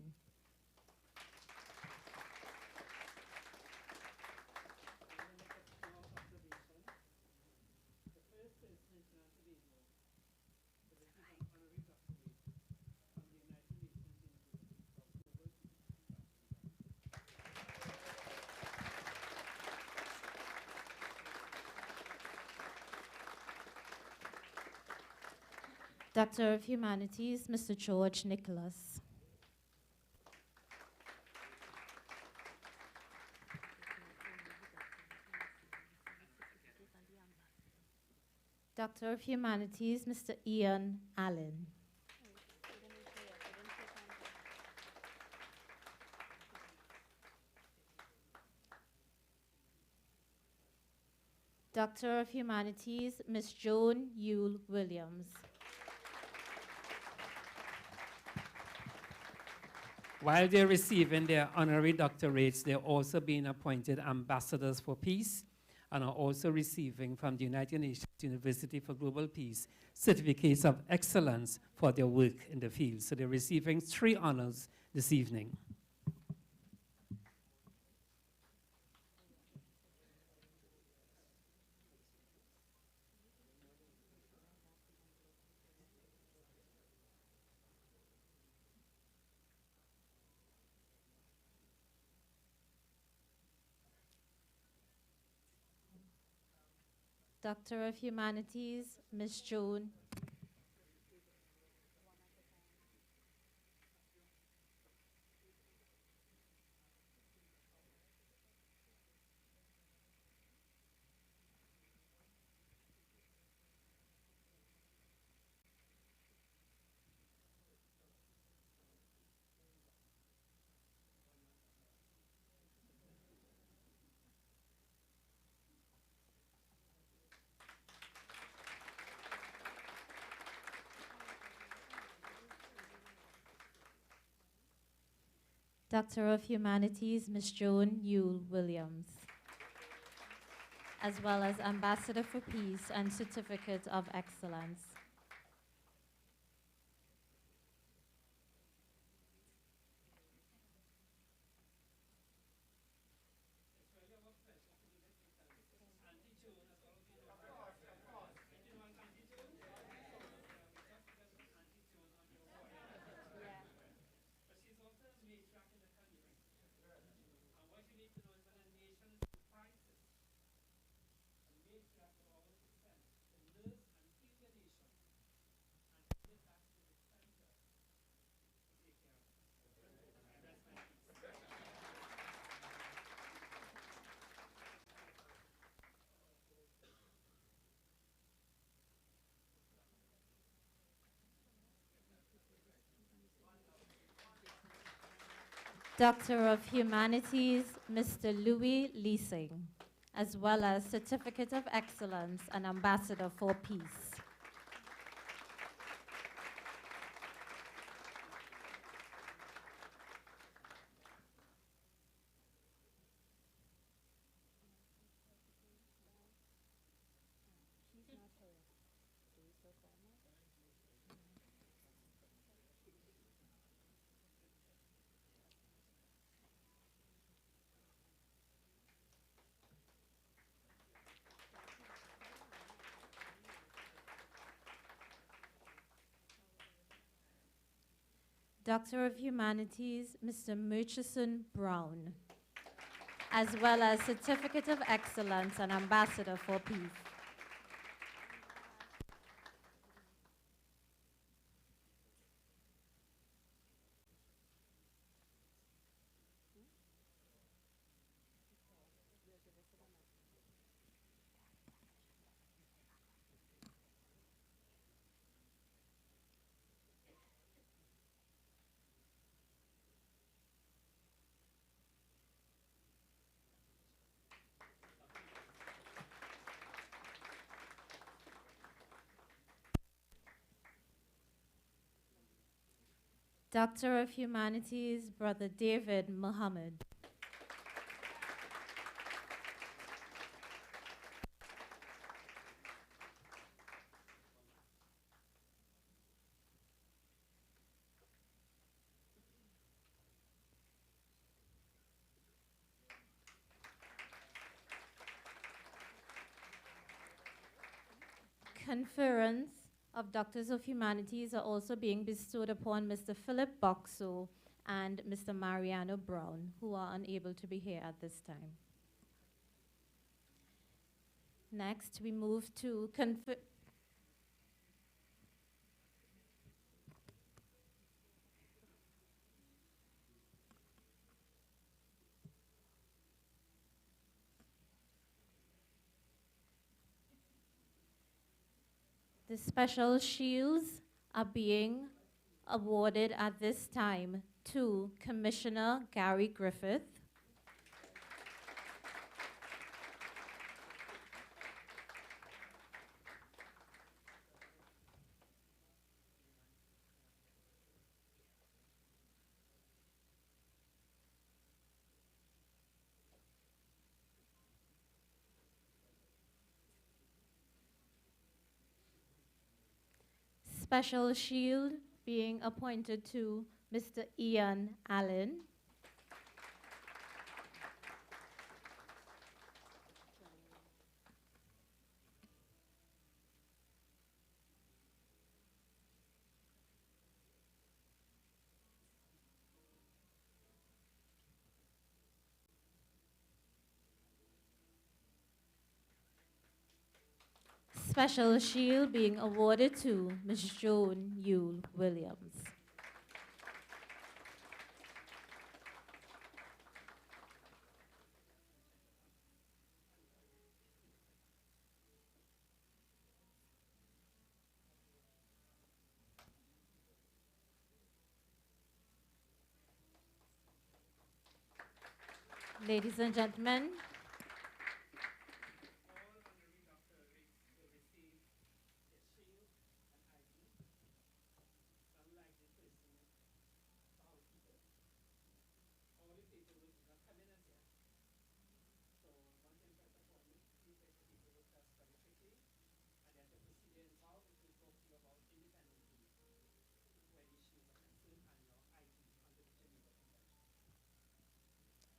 Doctor of Humanities, Mr. George Nicholas. Doctor of Humanities, Mr. Ian Allen. Doctor of Humanities, Ms. Joan Yule Williams. While they're receiving their honorary doctorates, they're also being appointed ambassadors for peace and are also receiving from the United Nations University for Global Peace certificates of excellence for their work in the field. So they're receiving 3 honors this evening. Doctor of Humanities, Ms. Joan. Doctor of Humanities, Ms. Joan Yule Williams, as well as Ambassador for Peace and Certificate of Excellence. Doctor of Humanities, Mr. Louis Leasing, as well as Certificate of Excellence and Ambassador for Peace. Doctor of Humanities, Mr. Murchison Brown, as well as Certificate of Excellence and Ambassador for Peace. Doctor of Humanities, Brother David Muhammad. Conference of Doctors of Humanities are also being bestowed upon Mr. Philip Boxo and Mr. Mariano Brown, who are unable to be here at this time. Next, we move to the special shields are being awarded at this time to Commissioner Gary Griffith, special shield being appointed to Mr. Ian Allen, special shield being awarded to Ms. Joan Yule Williams. Ladies and gentlemen,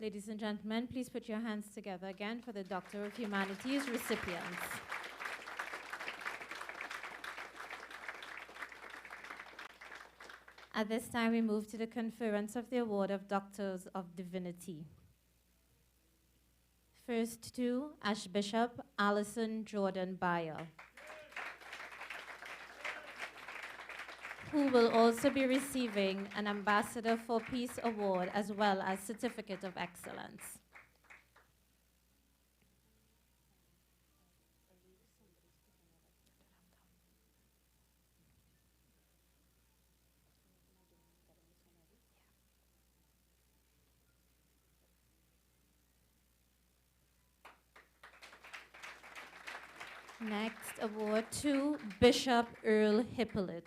Ladies and gentlemen, please put your hands together again for the Doctor of Humanities recipients. At this time, we move to the conference of the Award of Doctors of Divinity. First to Archbishop Alison Jordan Bayer, who will also be receiving an Ambassador for Peace Award as well as Certificate of Excellence. Next, award to Bishop Earl Hippolyte.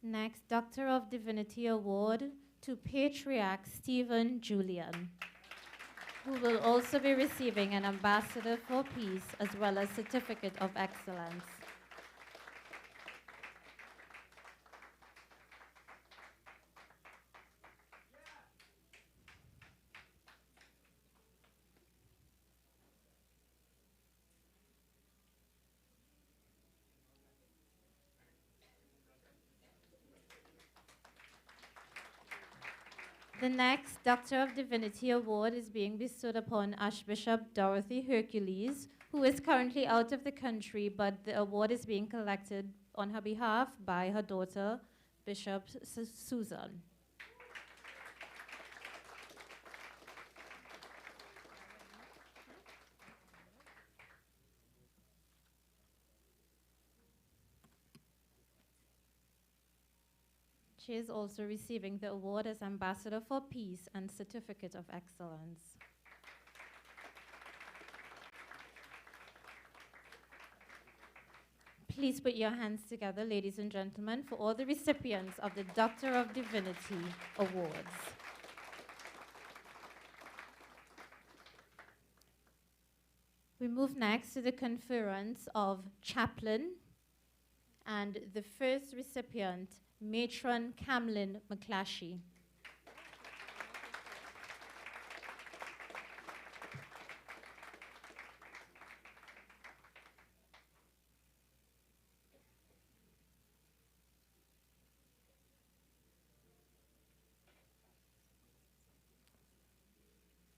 Next, Doctor of Divinity Award to Patriarch Stephen Julian, who will also be receiving an Ambassador for Peace as well as Certificate of Excellence. The next Doctor of Divinity Award is being bestowed upon Archbishop Dorothy Hercules, who is currently out of the country, but the award is being collected on her behalf by her daughter, Bishop Susan. She is also receiving the award as Ambassador for Peace and Certificate of Excellence. Please put your hands together, ladies and gentlemen, for all the recipients of the Doctor of Divinity Awards. We move next to the conference of Chaplain, and the first recipient, Matron Camlin McClashy.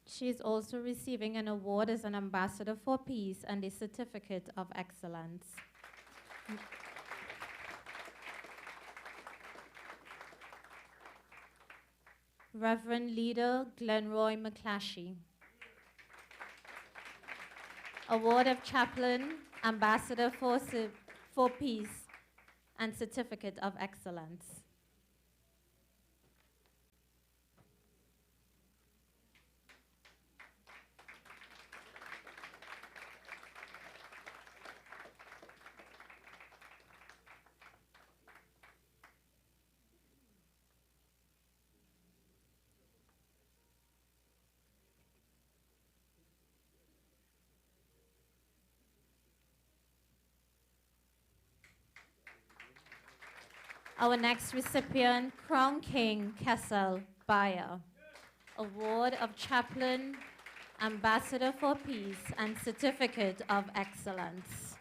She is also receiving an award as an Ambassador for Peace and a Certificate of Excellence. Reverend Leader Glenroy McClashy. Award of Chaplain, Ambassador for Peace, and Certificate of Excellence. Our next recipient, Crown King Kessel Bayer. Award of Chaplain, Ambassador for Peace, and Certificate of Excellence.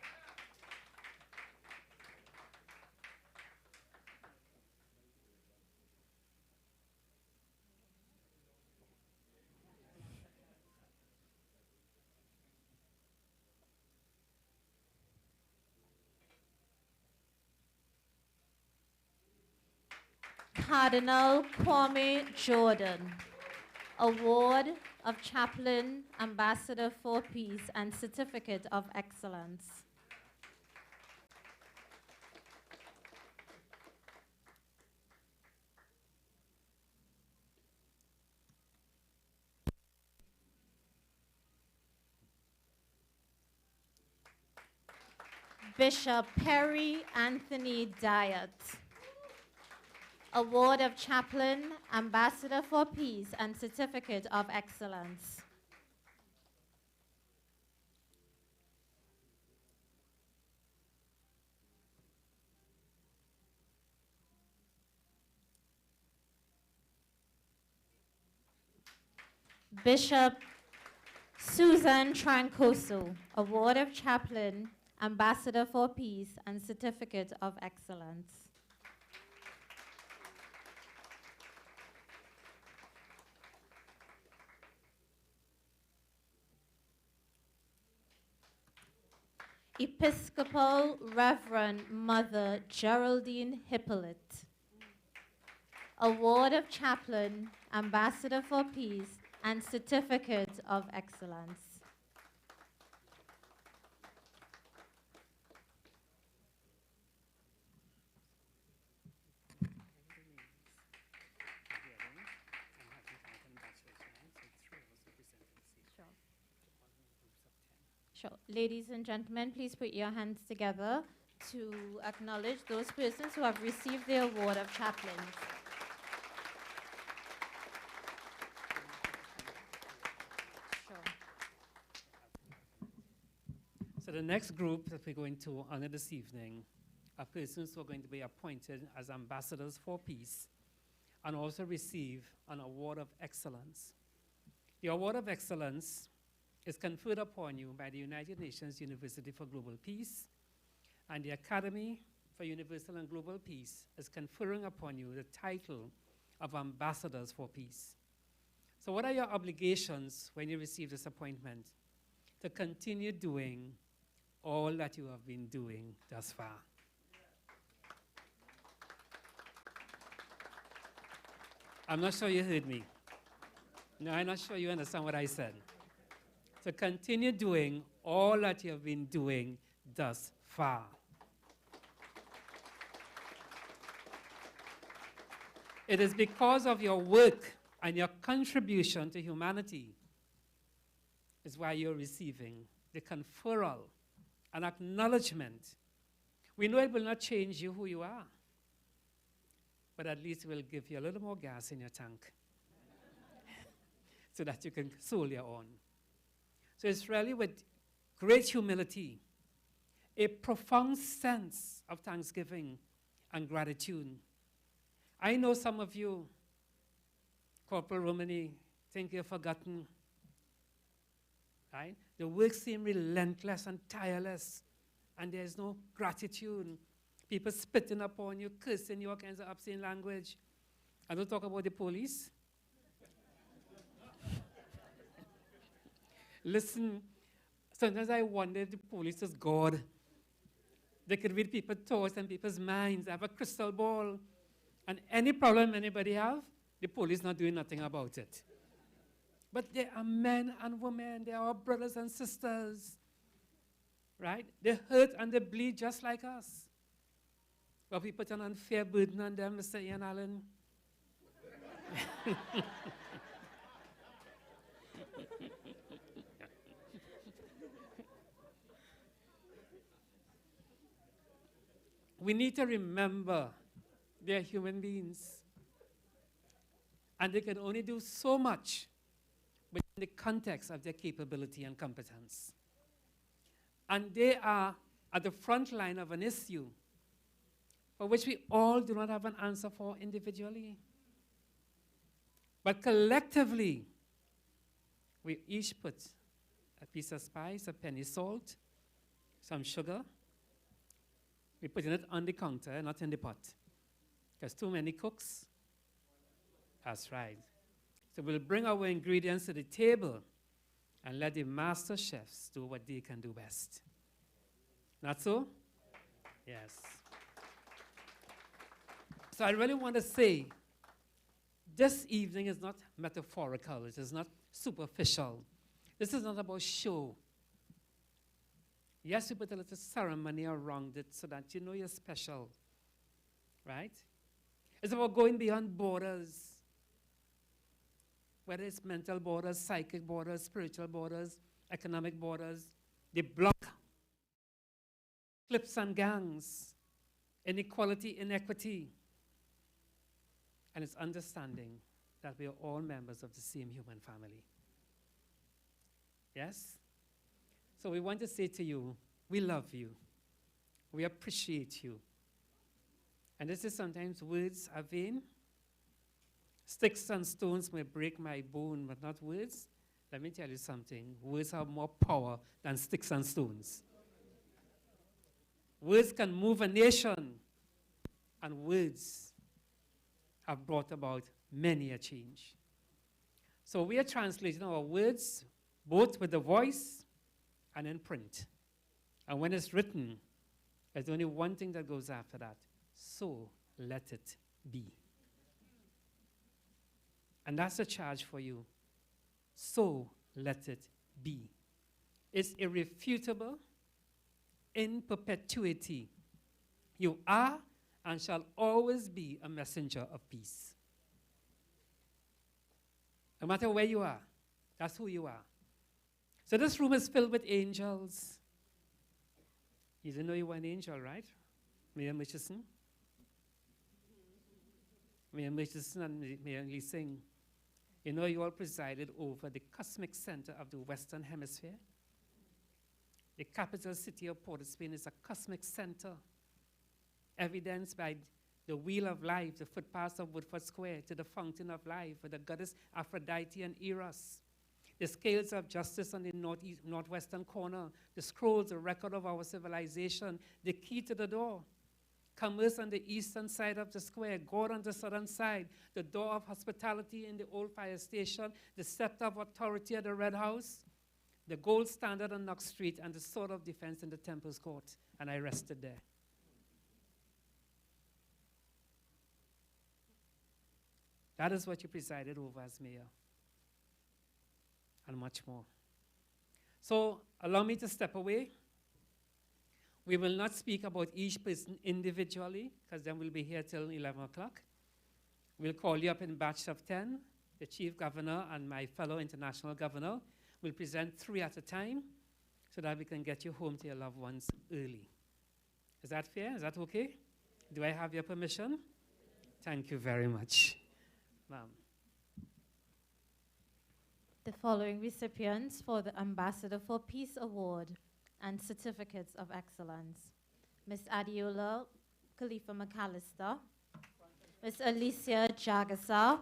Cardinal Kwame Jordan. Award of Chaplain, Ambassador for Peace, and Certificate of Excellence. Bishop Perry Anthony Diet. Award of Chaplain, Ambassador for Peace, and Certificate of Excellence. Bishop Susan Trancoso, Award of Chaplain, Ambassador for Peace, and Certificate of Excellence. Episcopal Reverend Mother Geraldine Hippolyte, Award of Chaplain, Ambassador for Peace, and Certificate of Excellence. Sure. Ladies and gentlemen, please put your hands together to acknowledge those persons who have received the Award of Chaplains. So the next group that we're going to honor this evening are persons who are going to be appointed as ambassadors for peace and also receive an Award of Excellence. The Award of Excellence is conferred upon you by the United Nations University for Global Peace, and the Academy for Universal and Global Peace is conferring upon you the title of Ambassadors for Peace. So what are your obligations when you receive this appointment? To continue doing all that you have been doing thus far. I'm not sure you heard me. No, I'm not sure you understand what I said. To continue doing all that you have been doing thus far. It is because of your work and your contribution to humanity is why you're receiving the conferral and acknowledgement. We know it will not change you who you are, but at least it will give you a little more gas in your tank so that you can soldier on. So it's really with great humility, a profound sense of thanksgiving and gratitude. I know some of you, Corporal Romani, think you're forgotten. Right? The work seems relentless and tireless, and there's no gratitude. People spitting upon you, cursing you, all kinds of obscene language. I don't talk about the police. Listen, sometimes I wonder if the police is God. They could read people's thoughts and people's minds. They have a crystal ball. And any problem anybody have, the police not doing nothing about it. But they are men and women. They are our brothers and sisters. Right? They hurt and they bleed just like us. But we put an unfair burden on them, Mr. Ian Allen. We need to remember they are human beings. And they can only do so much within the context of their capability and competence. And they are at the front line of an issue for which we all do not have an answer for individually. But collectively, we each put a piece of spice, a penny salt, some sugar. We put it on the counter, not in the pot. Because too many cooks. That's right. So we'll bring our ingredients to the table and let the master chefs do what they can do best. Not so? Yes. So I really want to say, this evening is not metaphorical. It is not superficial. This is not about show. Yes, you put a little ceremony around it so that you know you're special, right? It's about going beyond borders, whether it's mental borders, psychic borders, spiritual borders, economic borders. The block clips and gangs, inequality, inequity. And it's understanding that we are all members of the same human family. Yes? So we want to say to you, we love you. We appreciate you. And this is sometimes words are vain. Sticks and stones may break my bone, but not words. Let me tell you something. Words have more power than sticks and stones. Words can move a nation, and words have brought about many a change. So we are translating our words both with the voice and in print. And when it's written, there's only one thing that goes after that. So let it be. And that's a charge for you. So let it be. It's irrefutable in perpetuity. You are and shall always be a messenger of peace. No matter where you are, that's who you are. So this room is filled with angels. You didn't know you were an angel, right? Mayor Murchison? Mayor Murchison and Mayor Lee Singh. You know you all presided over the cosmic center of the Western Hemisphere. The capital city of Port of Spain is a cosmic center, evidenced by the wheel of life, the footpaths of Woodford Square, to the fountain of life, with the goddess Aphrodite and Eros. The scales of justice on the northwestern corner, the scrolls, the record of our civilization, the key to the door. Commerce on the eastern side of the square, God on the southern side, the door of hospitality in the old fire station, the scepter of authority at the Red House, the gold standard on Knox Street, and the sword of defense in the Temple's Court. And I rested there. That is what you presided over as mayor, and much more. So allow me to step away. We will not speak about each person individually, because then we'll be here till 11 o'clock. We'll call you up in batch of 10. The chief governor and my fellow international governor will present 3 at a time, so that we can get you home to your loved ones early. Is that fair? Is that okay? Do I have your permission? Thank you very much. Ma'am. The following recipients for the Ambassador for Peace Award and Certificates of Excellence: Ms. Adiola Khalifa McAllister, Ms. Alicia Jagasa,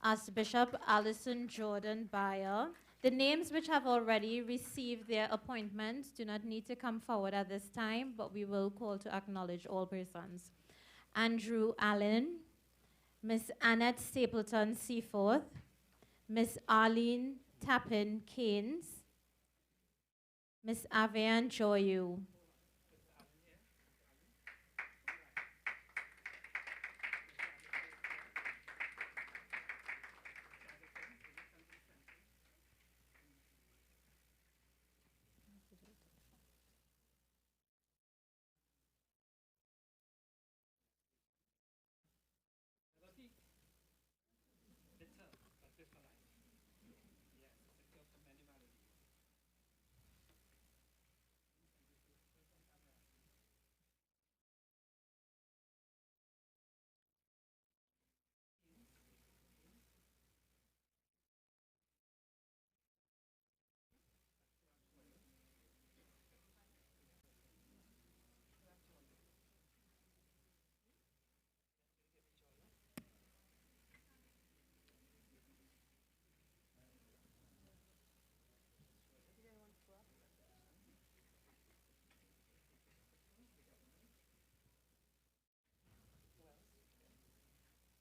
Archbishop Alison Jordan Bayer. The names which have already received their appointments do not need to come forward at this time, but we will call to acknowledge all persons. Andrew Allen, Ms. Annette Stapleton Seaforth, Ms. Arlene Tappan Keynes, Ms. Avian Joyu.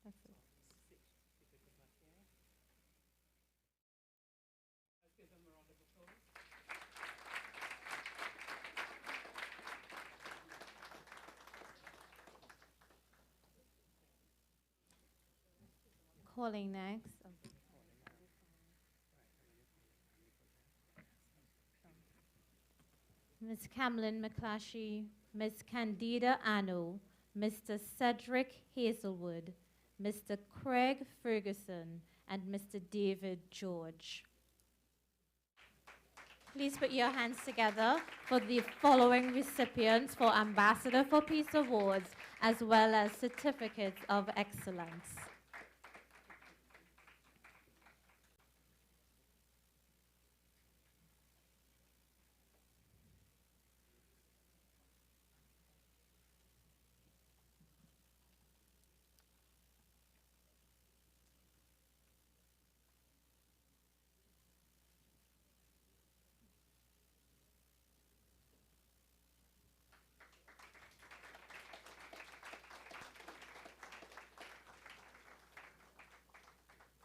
That's it. Calling next. Ms. Camlin McClashy, Ms. Candida Anno, Mr. Cedric Hazelwood, Mr. Craig Ferguson, and Mr. David George. Please put your hands together for the following recipients for Ambassador for Peace Awards, as well as certificates of excellence.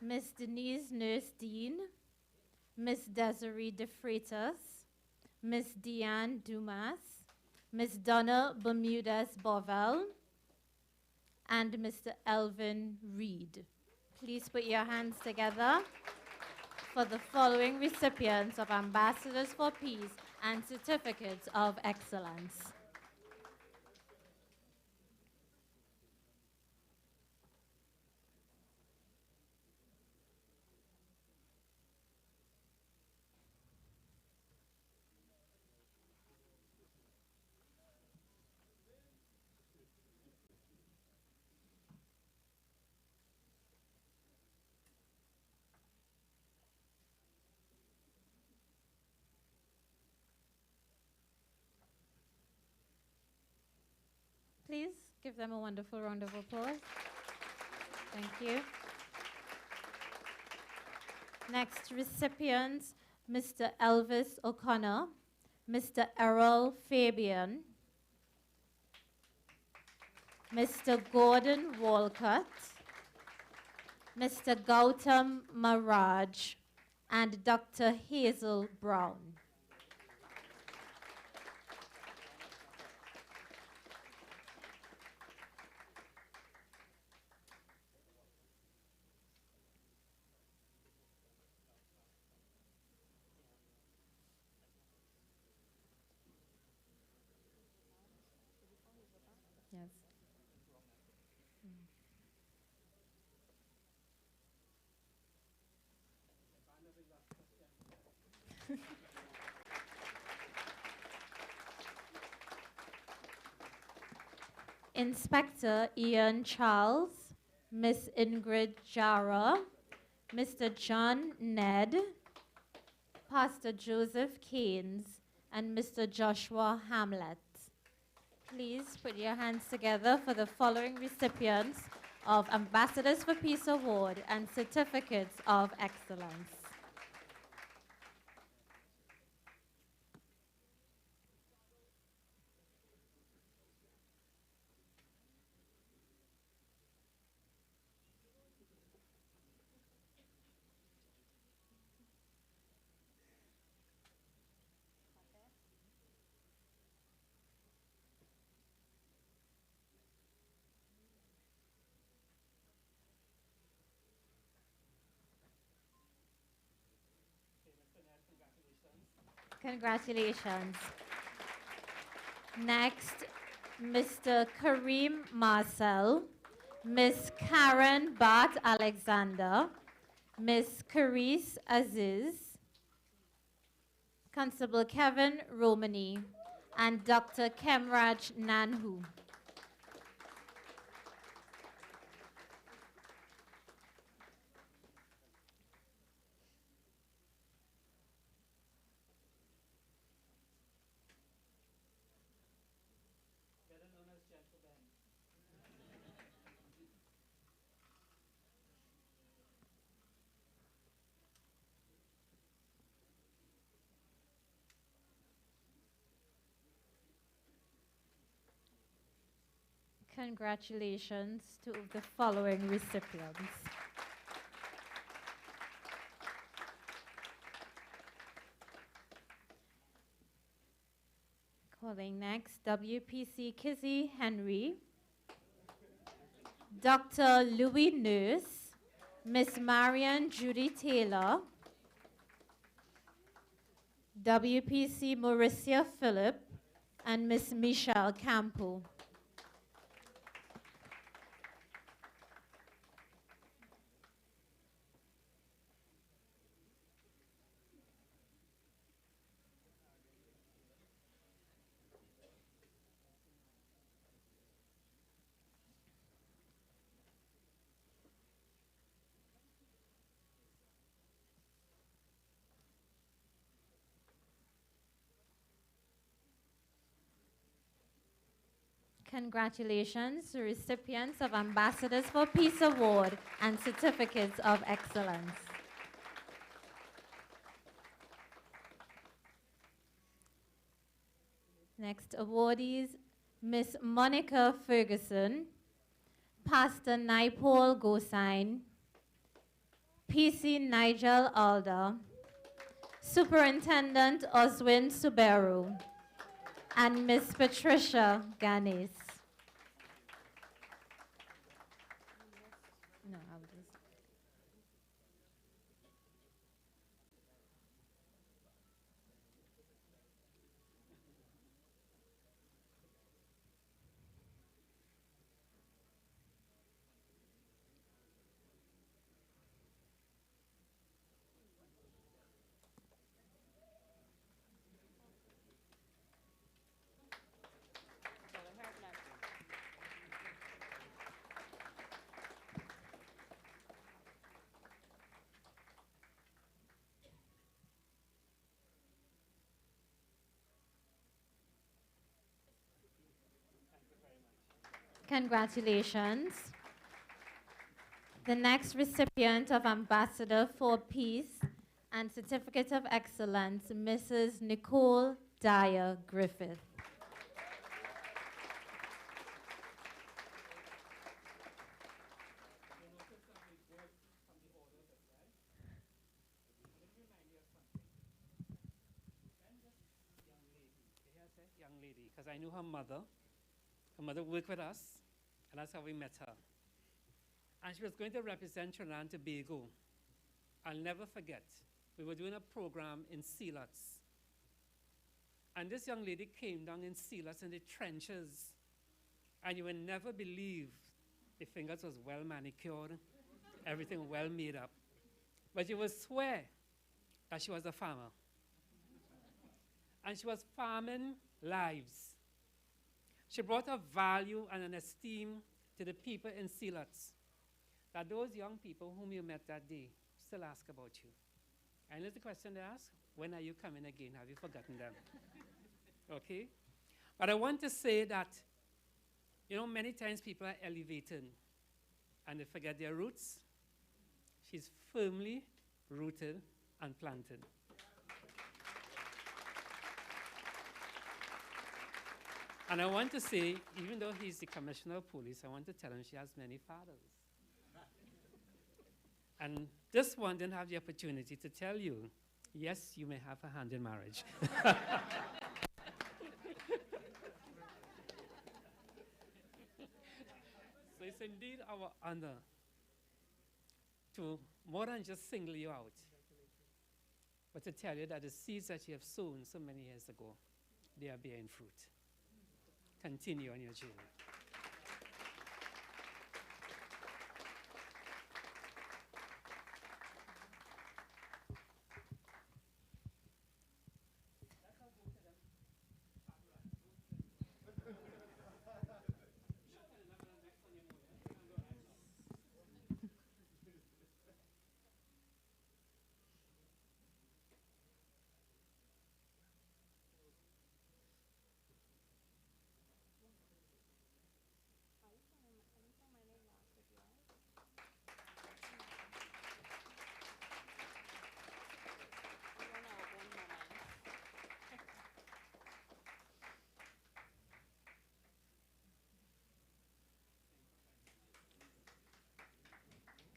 Ms. Denise Nurse Dean, Ms. Desiree De Freitas, Ms. Deanne Dumas, Ms. Donna Bermudez Bovel, and Mr. Elvin Reed. Please put your hands together for the following recipients of Ambassadors for Peace and certificates of excellence. Please give them a wonderful round of applause. Thank you. Next recipients, Mr. Elvis O'Connor, Mr. Errol Fabian, Mr. Gordon Walcott, Mr. Gautam Maharaj, and Dr. Hazel Brown. Yes. Inspector Ian Charles, Miss Ingrid Jara, Mr. John Ned, Pastor Joseph Keynes, and Mr. Joshua Hamlet. Please put your hands together for the following recipients of Ambassadors for Peace Award and certificates of excellence. Congratulations. Next, Mr. Kareem Marcel, Miss Karen Bart Alexander, Miss Carice Aziz, Constable Kevin Romani, and Dr. Kemraj Nanhu. Congratulations to the following recipients. Calling next, WPC Kizzy Henry, Dr. Louis Nurse, Miss Marian Judy Taylor, WPC Mauricia Phillip, and Miss Michelle Campo. Congratulations to recipients of Ambassadors for Peace Award and Certificates of Excellence. Next awardees, Miss Monica Ferguson, Pastor Naipol Gosain, PC Nigel Alder, Superintendent Oswin Suberu, and Miss Patricia Ganes. No, I will just. Congratulations. The next recipient of Ambassador for Peace and Certificate of Excellence, Mrs. Nicole Dyer Griffith. Young lady, because I knew her mother. Her mother worked with us, and that's how we met her. And she was going to represent Trinidad and Tobago. I'll never forget. We were doing a program in Sealots. And this young lady came down in Sealots in the trenches. And you will never believe the fingers was well manicured, everything well made up. But you will swear that she was a farmer. And she was farming lives. She brought a value and an esteem to the people in Sealots that those young people whom you met that day still ask about you. And here's the question they ask: when are you coming again? Have you forgotten them? Okay? But I want to say that, you know, many times people are elevated and they forget their roots. She's firmly rooted and planted. And I want to say, even though he's the commissioner of police, I want to tell him she has many fathers. And this one didn't have the opportunity to tell you, yes, you may have a hand in marriage. So it's indeed our honor to more than just single you out, but to tell you that the seeds that you have sown so many years ago, they are bearing fruit. Continue on your journey.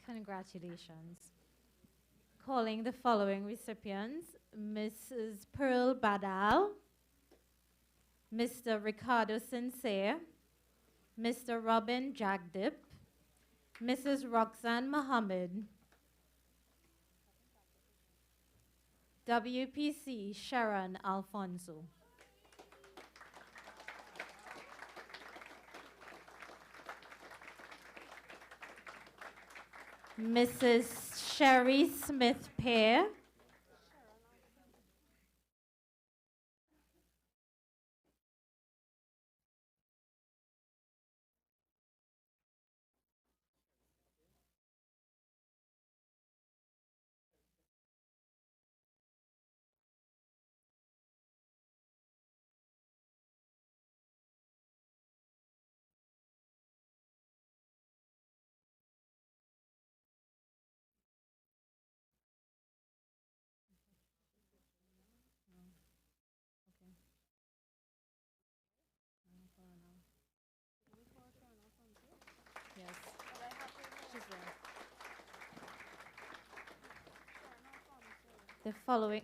Congratulations. Calling the following recipients: Mrs. Pearl Badal, Mr. Ricardo Sincere, Mr. Robin Jagdip, Mrs. Roxanne Mohammed, WPC Sharon Alfonso. Mrs. Sherry Smith Pear,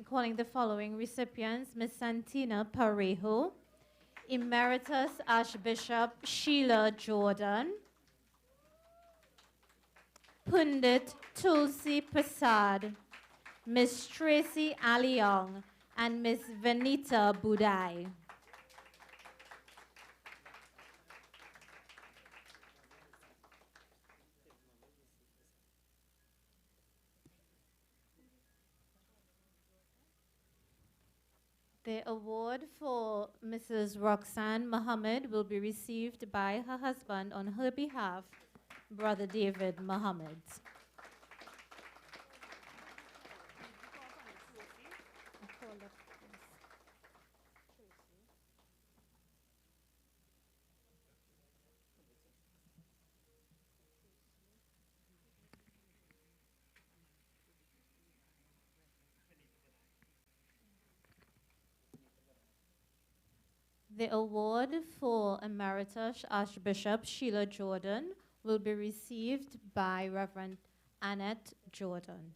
Calling the following recipients: Ms. Santina Parejo, Emeritus Archbishop Sheila Jordan, Pundit Tulsi Prasad, Ms. Tracy Aliong, and Ms. Vanita Budai. The award for Mrs. Roxanne Muhammad will be received by her husband on her behalf, Brother David Muhammad. The award for Emeritus Archbishop Sheila Jordan will be received by Reverend Annette Jordan.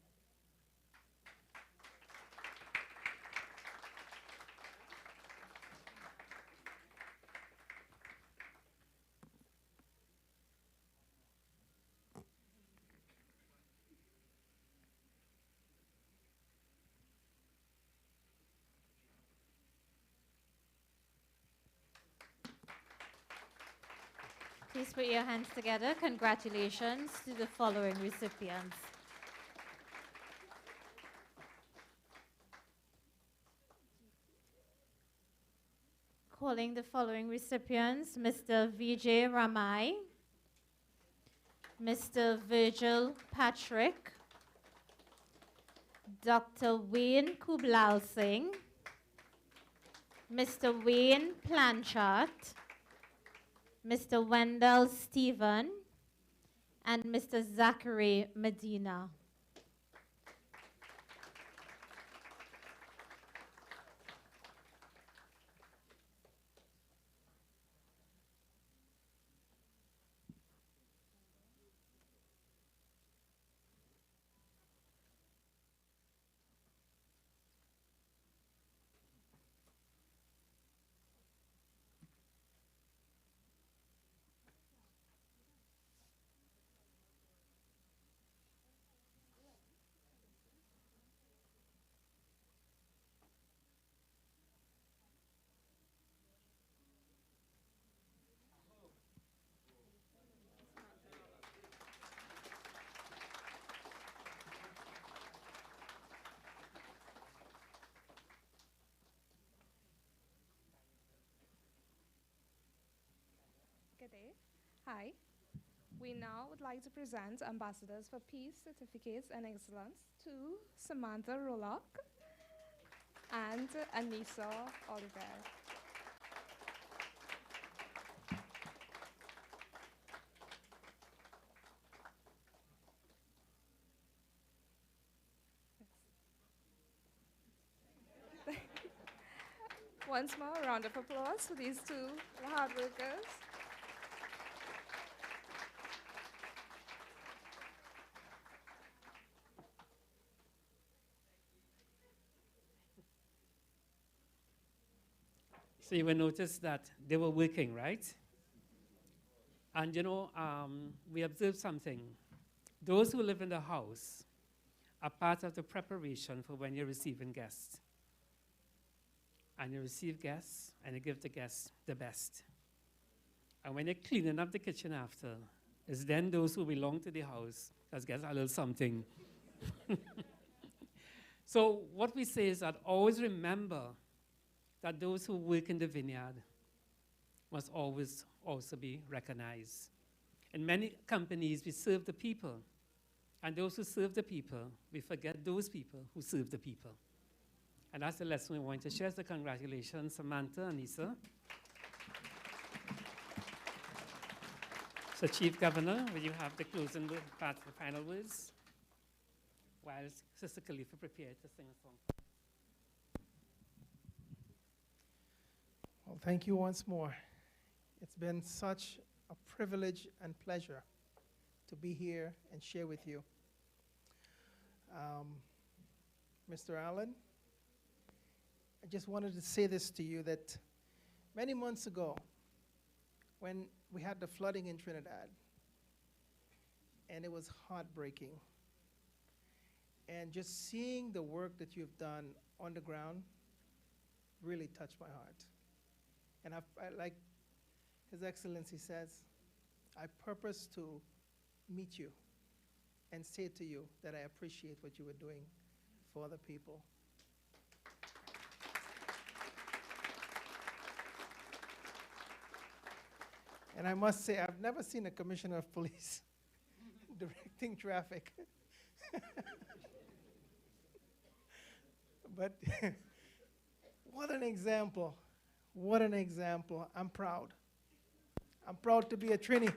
Please put your hands together. Congratulations to the following recipients. Calling the following recipients: Mr. Vijay Ramai, Mr. Virgil Patrick, Dr. Wayne Kublal Singh, Mr. Wayne Planchart, Mr. Wendell Stephen, and Mr. Zachary Medina. Good day. Hi. We now would like to present Ambassadors for Peace Certificates and Excellence to Samantha Rolock and Anissa Oliver. Once more, a round of applause for these two hard workers. So you will notice that they were working, right? And we observed something. Those who live in the house are part of the preparation for when you're receiving guests. And you receive guests, and you give the guests the best. And when you're cleaning up the kitchen after, it's then those who belong to the house that get a little something. So what we say is that always remember that those who work in the vineyard must always also be recognized. In many companies, we serve the people. And those who serve the people, we forget those people who serve the people. And that's the lesson we want to share. So congratulations, Samantha and Anissa. So Chief Governor, will you have the closing part of the final words? While Sister Khalifa prepared to sing a song. Well, thank you once more. It's been such a privilege and pleasure to be here and share with you. Mr. Allen, I just wanted to say this to you that many months ago, when we had the flooding in Trinidad, and it was heartbreaking, and just seeing the work that you've done on the ground really touched my heart. And like His Excellency says, I purpose to meet you and say to you that I appreciate what you were doing for the people. And I must say, I've never seen a commissioner of police directing traffic. But what an example. What an example. I'm proud. I'm proud to be a Trini.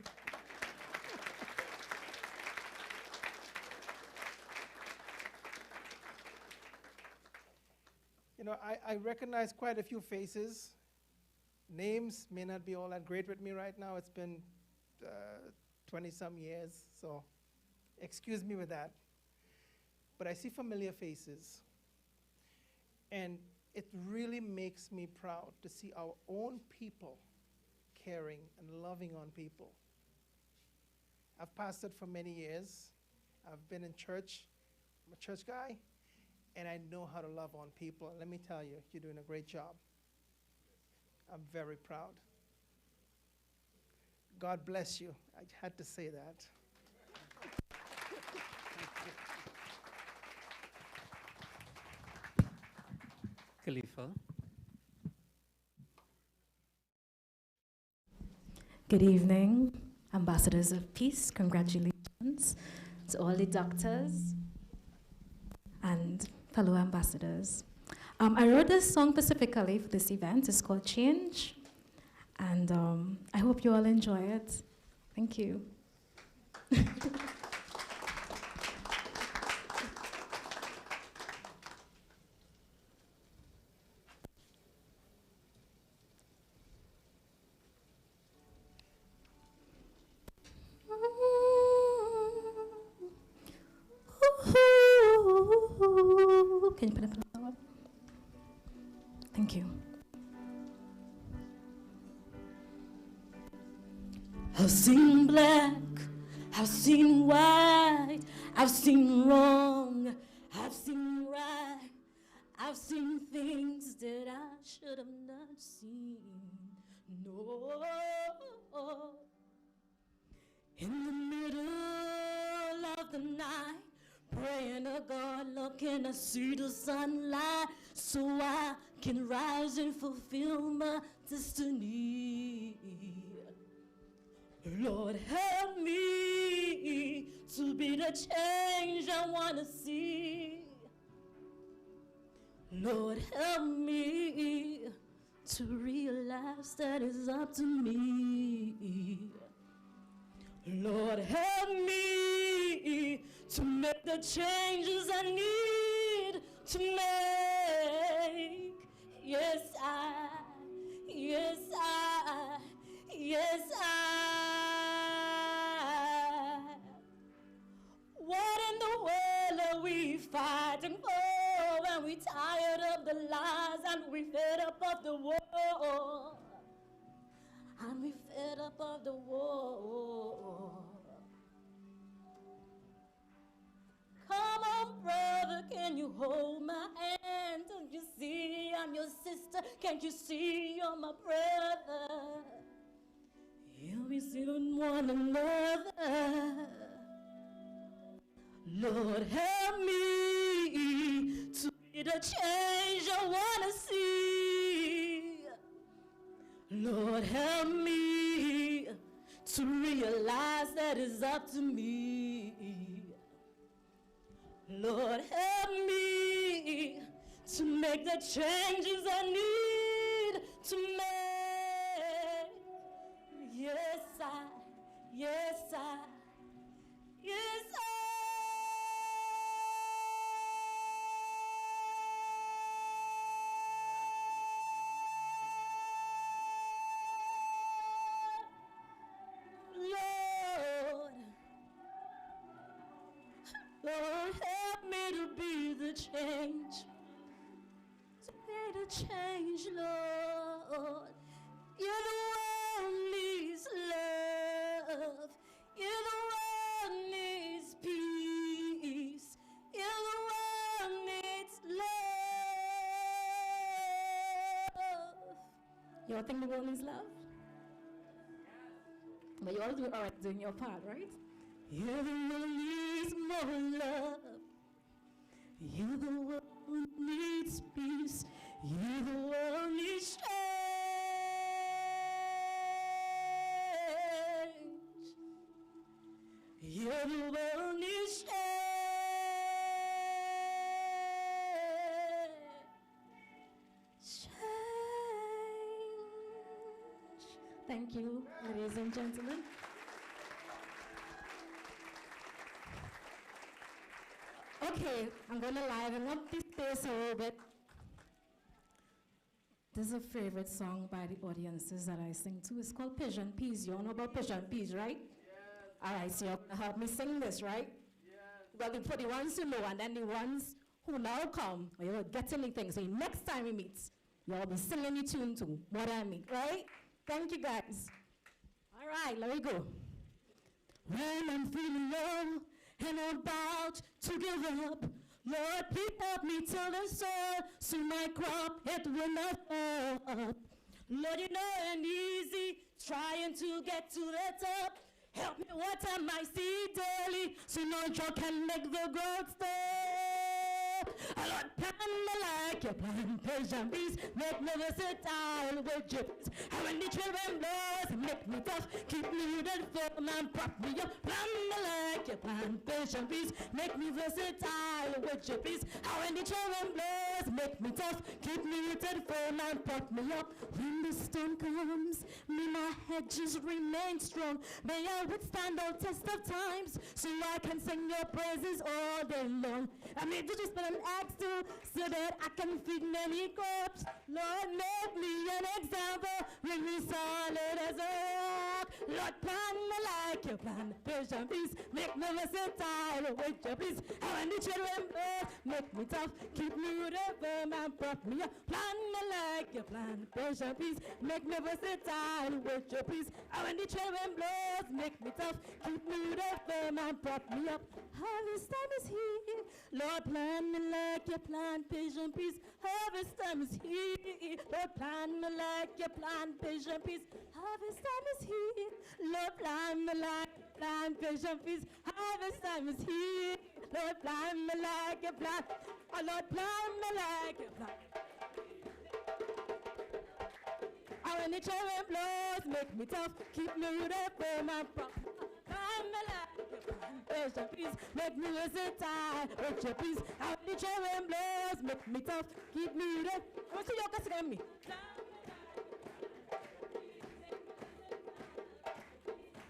You know, I recognize quite a few faces. Names may not be all that great with me right now. It's been 20-some years, so excuse me with that. But I see familiar faces. And it really makes me proud to see our own people caring and loving on people. I've pastored for many years. I've been in church. I'm a church guy, and I know how to love on people. And let me tell you, you're doing a great job. I'm very proud. God bless you. I had to say that. Khalifa. Good evening, ambassadors of peace. Congratulations to all the doctors and fellow ambassadors. I wrote this song specifically for this event. It's called Change, and I hope you all enjoy it. Thank you. Can you put it up? Thank you. I've seen black, I've seen white, I've seen wrong, I've seen right, I've seen things that I should have not seen. No. In the middle of the night, praying to God, looking to see the sunlight so I can rise and fulfill my destiny. Lord, help me to be the change I want to see. Lord, help me to realize that it's up to me. Lord, help me to make the changes I need to make. Yes, I. What in the world are we fighting for when we tired of the lies and we fed up of the war? And we fed up of the war. Come on, brother, can you hold my hand? Don't you see I'm your sister? Can't you see you're my brother? Yeah, we see one another. Lord, help me to be the change I want to see. Lord, help me to realize that it's up to me. Lord, help me to make the changes I need to make. Yes, I. Lord, help me to be the change change, Lord. You're the one needs love. You're the one needs peace. You're the one needs love. You all think the world needs love? But you all do all right doing your part, right? You're the one needs more love. You're the one who needs peace. You're the one who needs change. You're the one who needs change. Thank you, ladies and gentlemen. Okay, I'm going to liven up this space a little bit. This is a favorite song by the audiences that I sing to. It's called Pigeon Peas. You all know about Pigeon Peas, right? Yes. All right, so you're going to help me sing this, right? Yes. Well, for the ones who know, and then the ones who now come, you'll get anything. So next time we meet, you'll be singing the tune too, what I mean, right? Thank you, guys. All right, let me go. When I'm feeling low and I'm about to give up, Lord, please help me till the soil, so my crop, it will not fall. Lord, you know it ain't easy trying to get to the top. Help me water my seed daily, so no drought can make the growth stop. Lord, plant me like you plant Persian bees, make me versatile with drips. And when the children blows, make me tough, keep me rooted firm and prop me up. Plant me like you plant Persian bees, make me versatile with drips. And when the children blows, make me tough, keep me rooted firm and prop me up. When the storm comes, may my hedges remain strong. May I withstand all test of times, so I can sing your praises all day long. I may do just an axe too, so that I can feed many crops. Lord, make me an example, make me solid as a rock. Lord, plant me like you plant Persian peas, make me versatile with your peace. And when the children blow, make me tough, keep me rooted firm and prop me up. Plant me like you plant Persian peas, make me versatile with your peace. And when the children blows, make me tough, keep me rooted firm and prop me up. Harvest time is here, Lord, plant me like you plant Persian peas. Harvest time is here, Lord, plant me like you plant Persian peas. Harvest time is here, Lord, plant me like you plant Persian peas. Harvest time is here, Lord, plant me like you plant. Oh, Lord, plant me like you plant. And when the children blows, make me tough, keep me rooted firm and prop. Plant me like you plant Persian peas, make me versatile with your peace. And when the children blows, make me tough, keep me rooted. What's the yoke against me?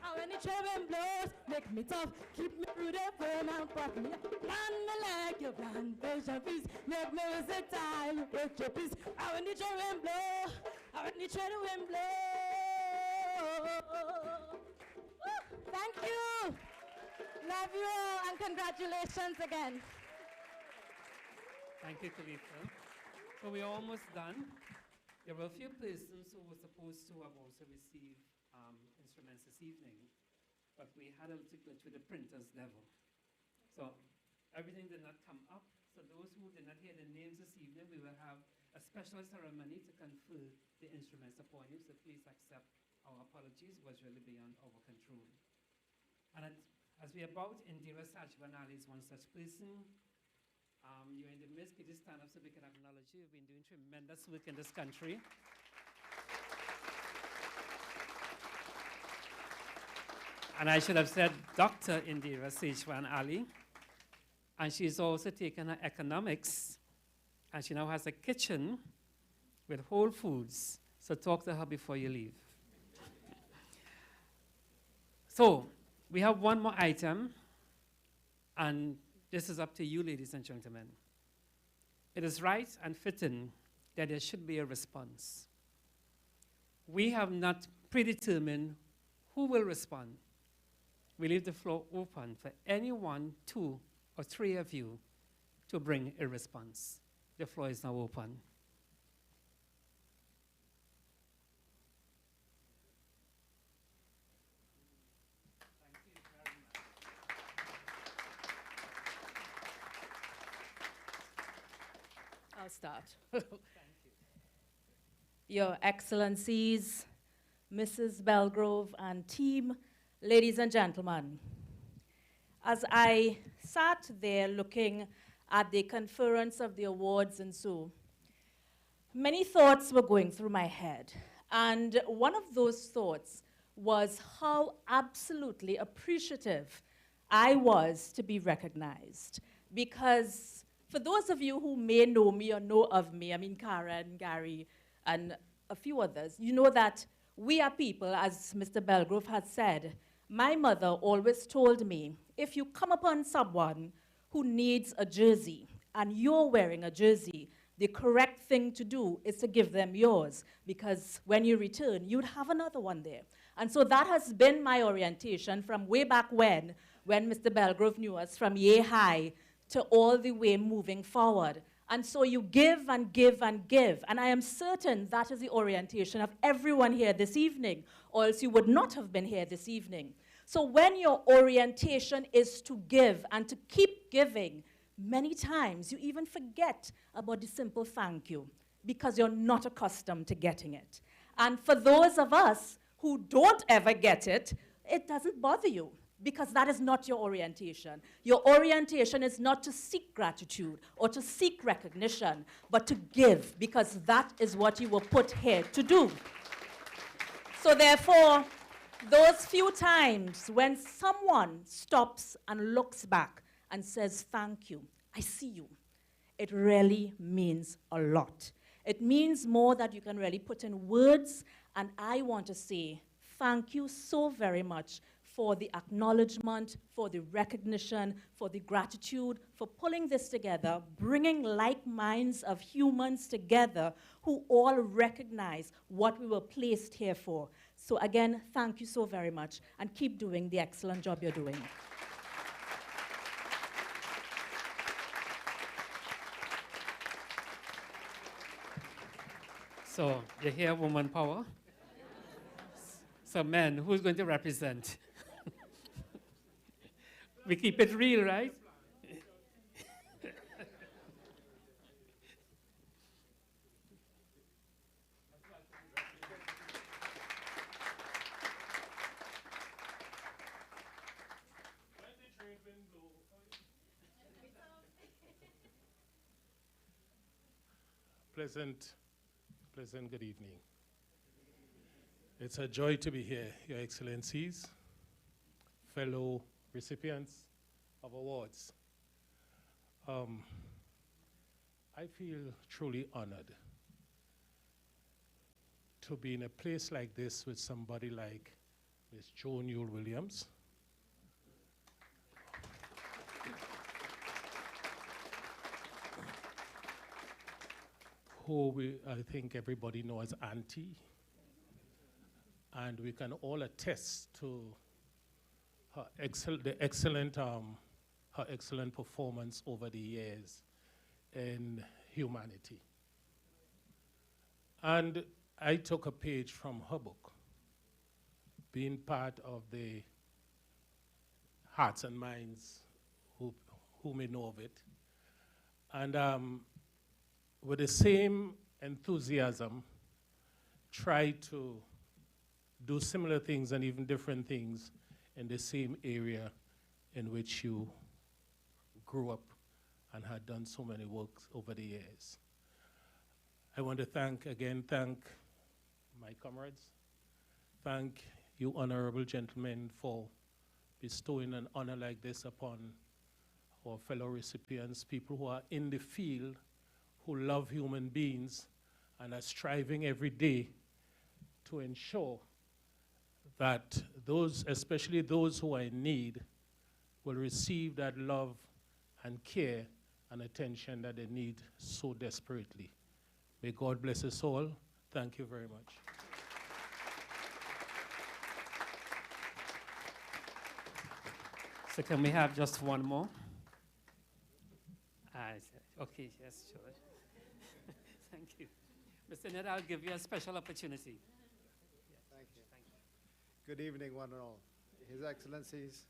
And when the children blows, make me tough, keep me rooted firm and prop me up. Plant me like you plant Persian peas, make me versatile with your peace. And when the children blow, and when the children blow. Thank you. Love you all and congratulations again. Thank you, Khalifa. So we're almost done. There were a few persons who were supposed to have also received instruments this evening, but we had a little glitch with the printer's level. So everything did not come up. So those who did not hear the names this evening, we will have a special ceremony to confer the instruments upon you. So please accept our apologies. It was really beyond our control. And as we are about, Indira Sajban Ali is one such person. You're in the midst. Could you stand up so we can acknowledge you? You've been doing tremendous work in this country. And I should have said Dr. Indira Sajban Ali. And she's also taken her economics, and she now has a kitchen with Whole Foods. So talk to her before you leave. So we have one more item, and this is up to you, ladies and gentlemen. It is right and fitting that there should be a response. We have not predetermined who will respond. We leave the floor open for any one, two, or three of you to bring a response. The floor is now open. start. Your Excellencies, Mrs. Belgrove and team, ladies and gentlemen, as I sat there looking at the conference of the awards and so, many thoughts were going through my head. And one of those thoughts was how absolutely appreciative I was to be recognized. Because for those of you who may know me or know of me, I mean Karen, Gary, and a few others, you know that we are people, as Mr. Belgrove has said. My mother always told me, if you come upon someone who needs a jersey and you're wearing a jersey, the correct thing to do is to give them yours, because when you return, you'd have another one there. And so that has been my orientation from way back when Mr. Belgrove knew us, from Yea High to all the way moving forward. And so you give and give and give. And I am certain that is the orientation of everyone here this evening, or else you would not have been here this evening. So when your orientation is to give and to keep giving, many times you even forget about the simple thank you because you're not accustomed to getting it. And for those of us who don't ever get it, it doesn't bother you because that is not your orientation. Your orientation is not to seek gratitude or to seek recognition, but to give, because that is what you were put here to do. So therefore, those few times when someone stops and looks back and says, thank you, I see you, it really means a lot. It means more that you can really put in words, and I want to say thank you so very much for the acknowledgement, for the recognition, for the gratitude, for pulling this together, bringing like minds of humans together who all recognize what we were placed here for. So again, thank you so very much, and keep doing the excellent job you're doing. So you hear woman power? So men, who's going to represent? We keep it real, right? Pleasant good evening. It's a joy to be here, Your Excellencies, fellow recipients of awards. I feel truly honored to be in a place like this with somebody like Ms. Joan Yule Williams, who I think everybody knows as Auntie, and we can all attest to her excellent performance over the years in humanity. And I took a page from her book, being part of the hearts and minds who may know of it. And with the same enthusiasm, try to do similar things and even different things in the same area in which you grew up and had done so many works over the years. I want to thank my comrades. Thank you, honorable gentlemen, for bestowing an honor like this upon our fellow recipients, people who are in the field, who love human beings and are striving every day to ensure that those, especially those who are in need, will receive that love and care and attention that they need so desperately. May God bless us all. Thank you very much. So can we have just one more? Okay, yes, sure. Thank you. Mr. Ned, I'll give you a special opportunity. Thank you. Good evening, one and all. His Excellencies,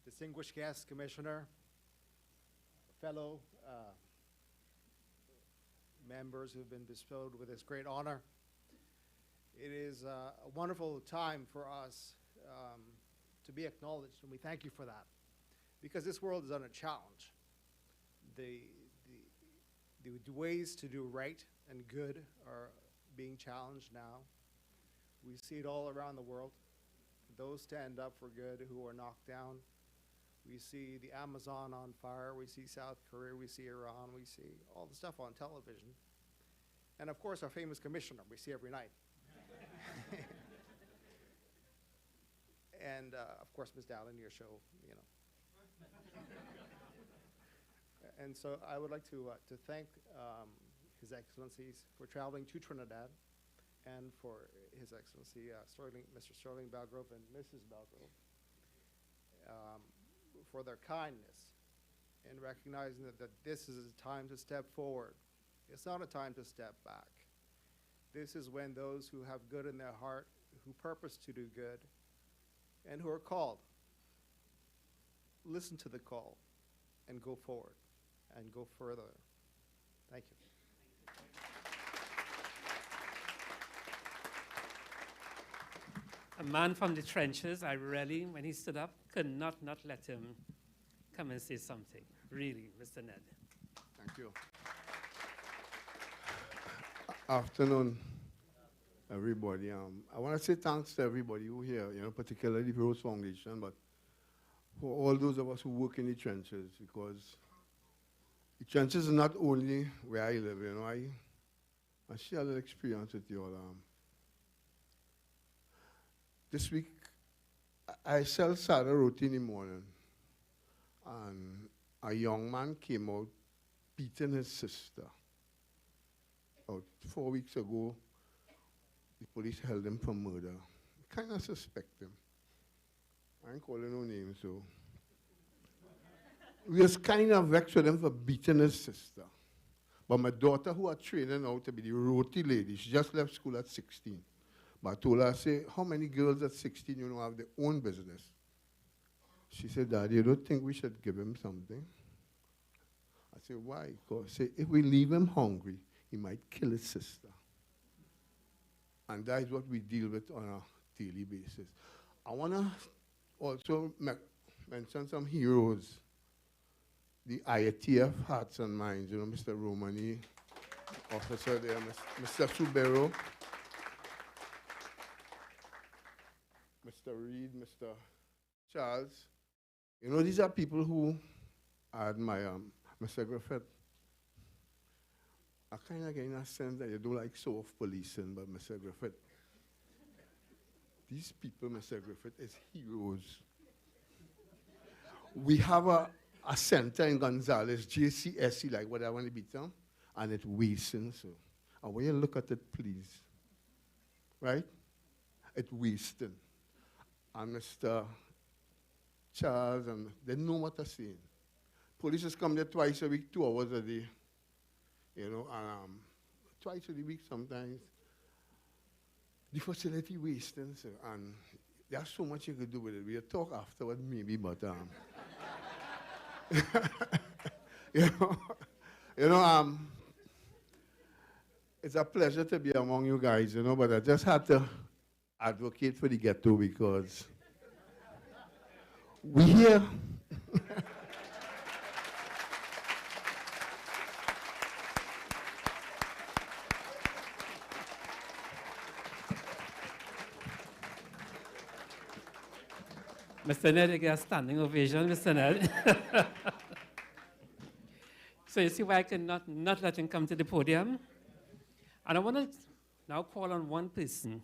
distinguished guests, Commissioner, fellow members who've been bestowed with this great honor. It is a wonderful time for us to be acknowledged, and we thank you for that, because this world is under challenge. The ways to do right and good are being challenged now. We see it all around the world. Those stand up for good who are knocked down. We see the Amazon on fire. We see South Korea. We see Iran. We see all the stuff on television. And of course, our famous commissioner we see every night. And of course, Ms. Dowling, your show, you know. And so I would like to thank His Excellencies for traveling to Trinidad, and for His Excellency Mr. Sterling Belgrove and Mrs. Belgrove for their kindness in recognizing that this is a time to step forward. It's not a time to step back. This is when those who have good in their heart, who purpose to do good, and who are called, listen to the call and go forward and go further. Thank you. A man from the trenches, I really, when he stood up, could not let him come and say something. Really, Mr. Ned. Thank you. Afternoon, everybody. I want to say thanks to everybody who here, you know, particularly the Rose Foundation, but for all those of us who work in the trenches, because the trenches are not only where I live, you know. I share a little experience with you all. This week, I sell saddle roti in the morning, and a young man came out beating his sister. About 4 weeks ago, the police held him for murder. Kind of suspect him. I ain't calling no names, so. We was kind of vexed with him for beating his sister. But my daughter, who are training out to be the roti lady, she just left school at 16. But I told her, I say, how many girls at 16, you know, have their own business? She said, Daddy, you don't think we should give him something? I said, why? Because say, if we leave him hungry, he might kill his sister. And that is what we deal with on a daily basis. I want to also mention some heroes. The IATF Hearts and Minds, you know, Mr. Romani, officer there, Mr. Subero, Mr. Reed, Mr. Charles. You know, these are people who I admire. Mr. Griffith, I kind of get a sense that you don't like soft policing, but Mr. Griffith, these people, Mr. Griffith, is heroes. We have a center in Gonzales, JCSC, like what I want to be done, and it's wasting, so. And when you look at it, please, right? It's wasting. And Mr. Charles, and they know what they're saying. Police just come there twice a week, 2 hours a day, you know, and twice a week sometimes. The facility wasting, so, and there's so much you could do with it. We'll talk afterward maybe, but you know, it's a pleasure to be among you guys, you know, but I just had to advocate for the ghetto because we here. Mr. Ned, you get a standing ovation, Mr. Ned. So you see why I cannot not let him come to the podium? And I want to now call on one person,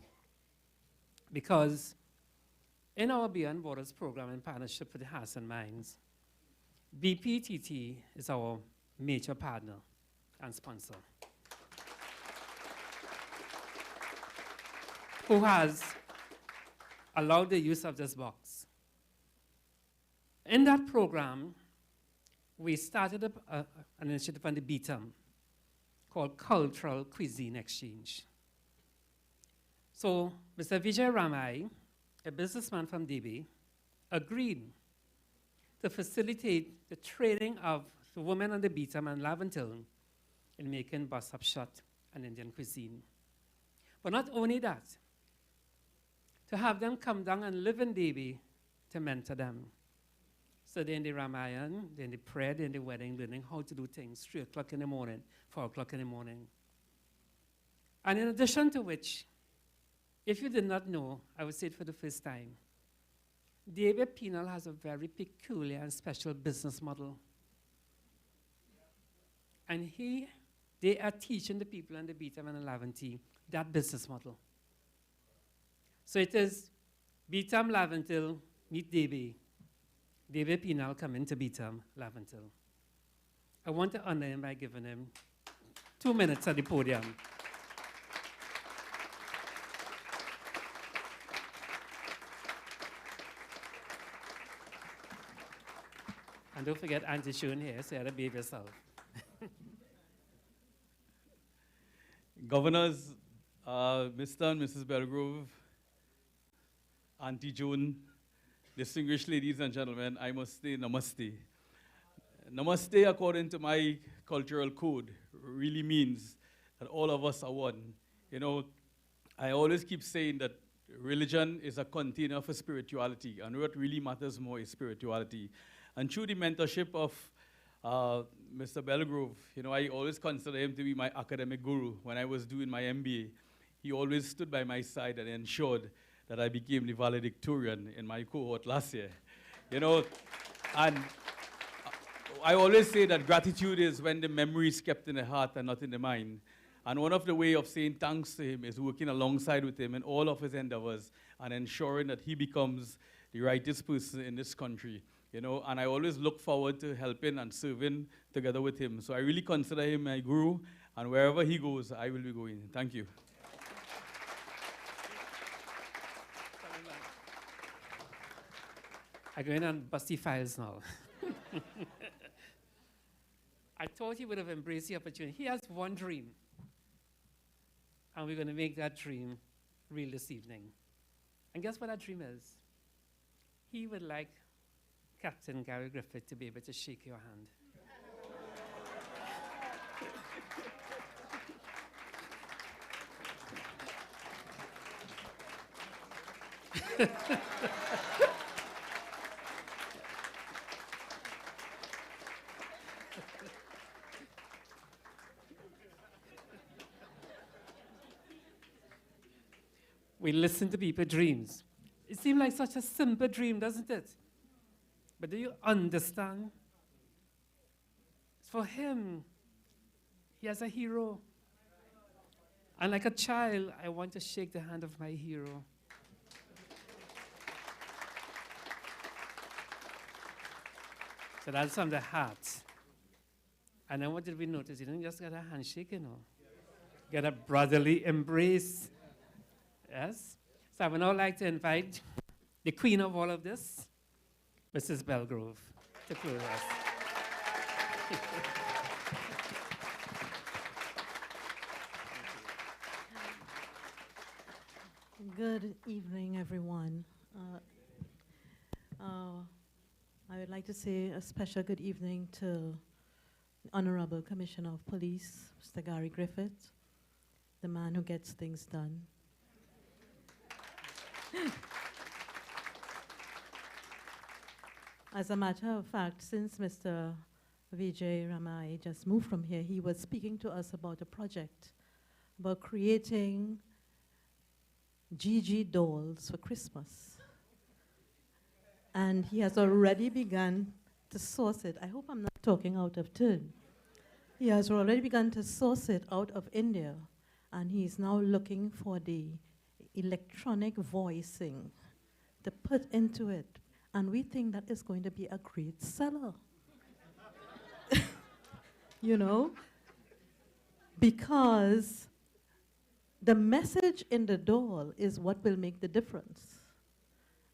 because in our Beyond Borders program in partnership with the Hearts and Minds, BPTT is our major partner and sponsor, who has allowed the use of this box. In that program, we started an initiative on the BTM called Cultural Cuisine Exchange. So Mr. Vijay Ramai, a businessman from DB, agreed to facilitate the training of the women on the BTM and Laventille in making bus upshot and Indian cuisine. But not only that, to have them come down and live in Devi to mentor them. So they're in the Ramayan, they're in the prayer, they're in the wedding, learning how to do things 3 o'clock in the morning, 4 o'clock in the morning. And in addition to which, if you did not know, I would say it for the first time, David Penal has a very peculiar and special business model. And they are teaching the people in the Beetham and 11T that business model. So it is Beetham, Laventil, meet David. David Penal come into Beetham, Laventil. I want to honor him by giving him 2 minutes at the podium. And don't forget Auntie Shun here, so you had to behave yourself. Governors, Mr. and Mrs. Belgrove, Auntie June, distinguished ladies and gentlemen, I must say namaste. Namaste, according to my cultural code, really means that all of us are one. You know, I always keep saying that religion is a container for spirituality, and what really matters more is spirituality. And through the mentorship of Mr. Belgrove, you know, I always consider him to be my academic guru. When I was doing my MBA, he always stood by my side and ensured that I became the valedictorian in my cohort last year. You know, and I always say that gratitude is when the memory is kept in the heart and not in the mind. And one of the way of saying thanks to him is working alongside with him in all of his endeavors and ensuring that he becomes the rightest person in this country. You know, and I always look forward to helping and serving together with him. So I really consider him my guru, and wherever he goes, I will be going. Thank you. I'm going on busty files now. I thought he would have embraced the opportunity. He has one dream, and we're going to make that dream real this evening. And guess what that dream is? He would like Captain Gary Griffith to be able to shake your hand. We listen to people's dreams. It seems like such a simple dream, doesn't it? But do you understand? For him, he has a hero. And like a child, I want to shake the hand of my hero. So that's from the heart. And then what did we notice? You didn't just get a handshake, you know. Get a brotherly embrace. Yes? So I would now like to invite the queen of all of this, Mrs. Belgrove, to close us. Good evening, everyone. I would like to say a special good evening to the Honorable Commissioner of Police, Mr. Gary Griffith, the man who gets things done. As a matter of fact, since Mr. Vijay Ramai just moved from here, he was speaking to us about a project about creating Gigi dolls for Christmas. And he has already begun to source it. I hope I'm not talking out of turn. He has already begun to source it out of India, and he's now looking for the electronic voicing to put into it. And we think that is going to be a great seller. You know? Because the message in the doll is what will make the difference.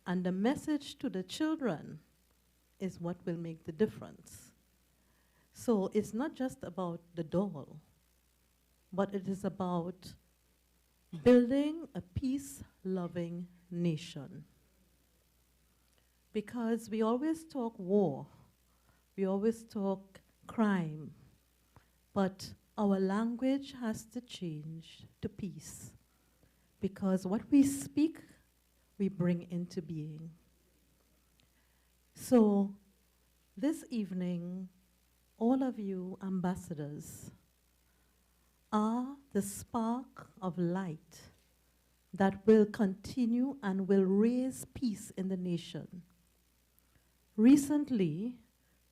And the message to the children is what will make the difference. So it's not just about the doll, but it is about building a peace-loving nation. Because we always talk war, we always talk crime, but our language has to change to peace, because what we speak, we bring into being. So this evening, all of you ambassadors are the spark of light that will continue and will raise peace in the nation. Recently,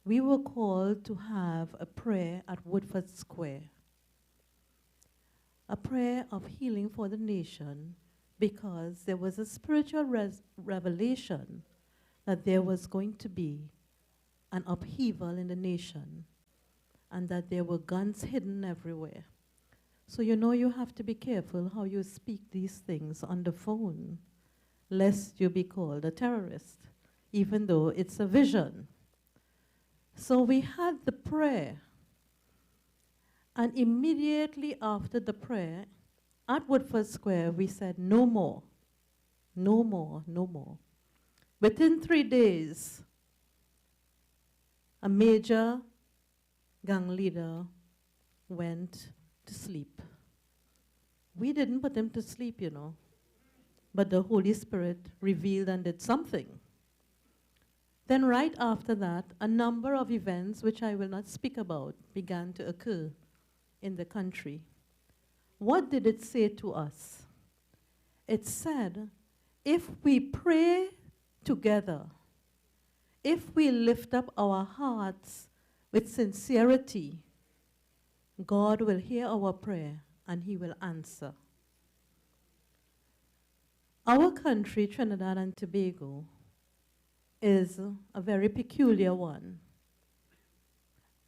we were called to have a prayer at Woodford Square, a prayer of healing for the nation, because there was a spiritual revelation that there was going to be an upheaval in the nation and that there were guns hidden everywhere. So you know you have to be careful how you speak these things on the phone, lest you be called a terrorist, even though it's a vision. So we had the prayer, and immediately after the prayer, at Woodford Square, we said, no more, no more, no more. Within 3 days, a major gang leader went to sleep. We didn't put him to sleep, you know, but the Holy Spirit revealed and did something. Then right after that, a number of events, which I will not speak about, began to occur in the country. What did it say to us? It said, if we pray together, if we lift up our hearts with sincerity, God will hear our prayer and he will answer. Our country, Trinidad and Tobago, is a very peculiar one.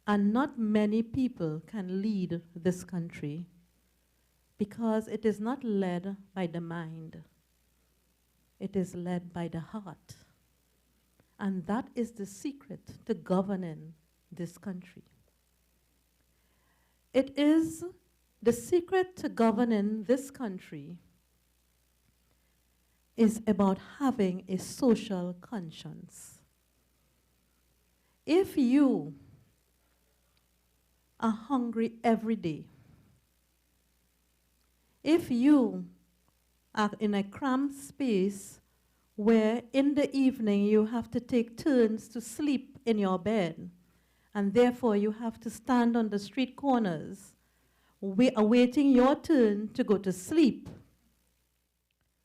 And not many people can lead this country because it is not led by the mind. It is led by the heart. And that is the secret to governing this country. It is the secret to governing this country is about having a social conscience. If you are hungry every day, if you are in a cramped space where in the evening you have to take turns to sleep in your bed, and therefore you have to stand on the street corners awaiting your turn to go to sleep,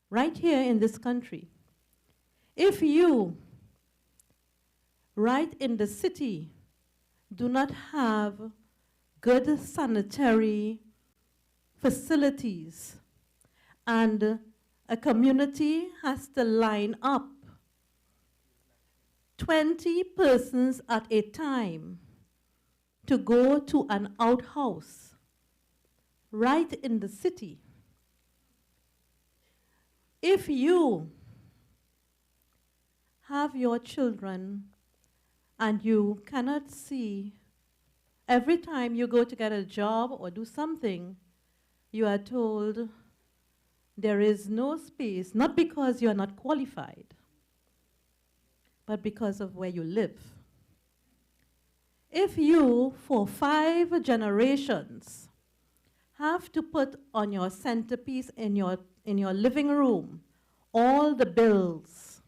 right here in this country. If you, right in the city, do not have good sanitary facilities, and a community has to line up 20 persons at a time to go to an outhouse right in the city. If you have your children and you cannot see, every time you go to get a job or do something, you are told there is no space, not because you are not qualified, but because of where you live. If you, for 5 generations, have to put on your centerpiece in your living room all the bills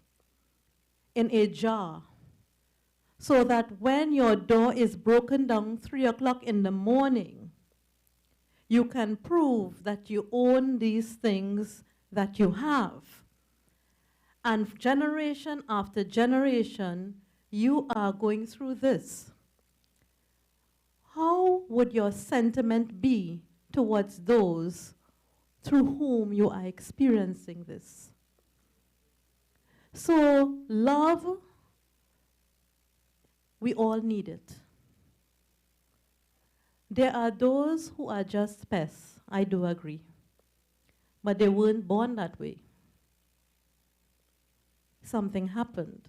in a jar, so that when your door is broken down 3 o'clock in the morning, you can prove that you own these things that you have. And generation after generation, you are going through this. How would your sentiment be towards those through whom you are experiencing this? So, love, we all need it. There are those who are just pests, I do agree. But they weren't born that way. Something happened.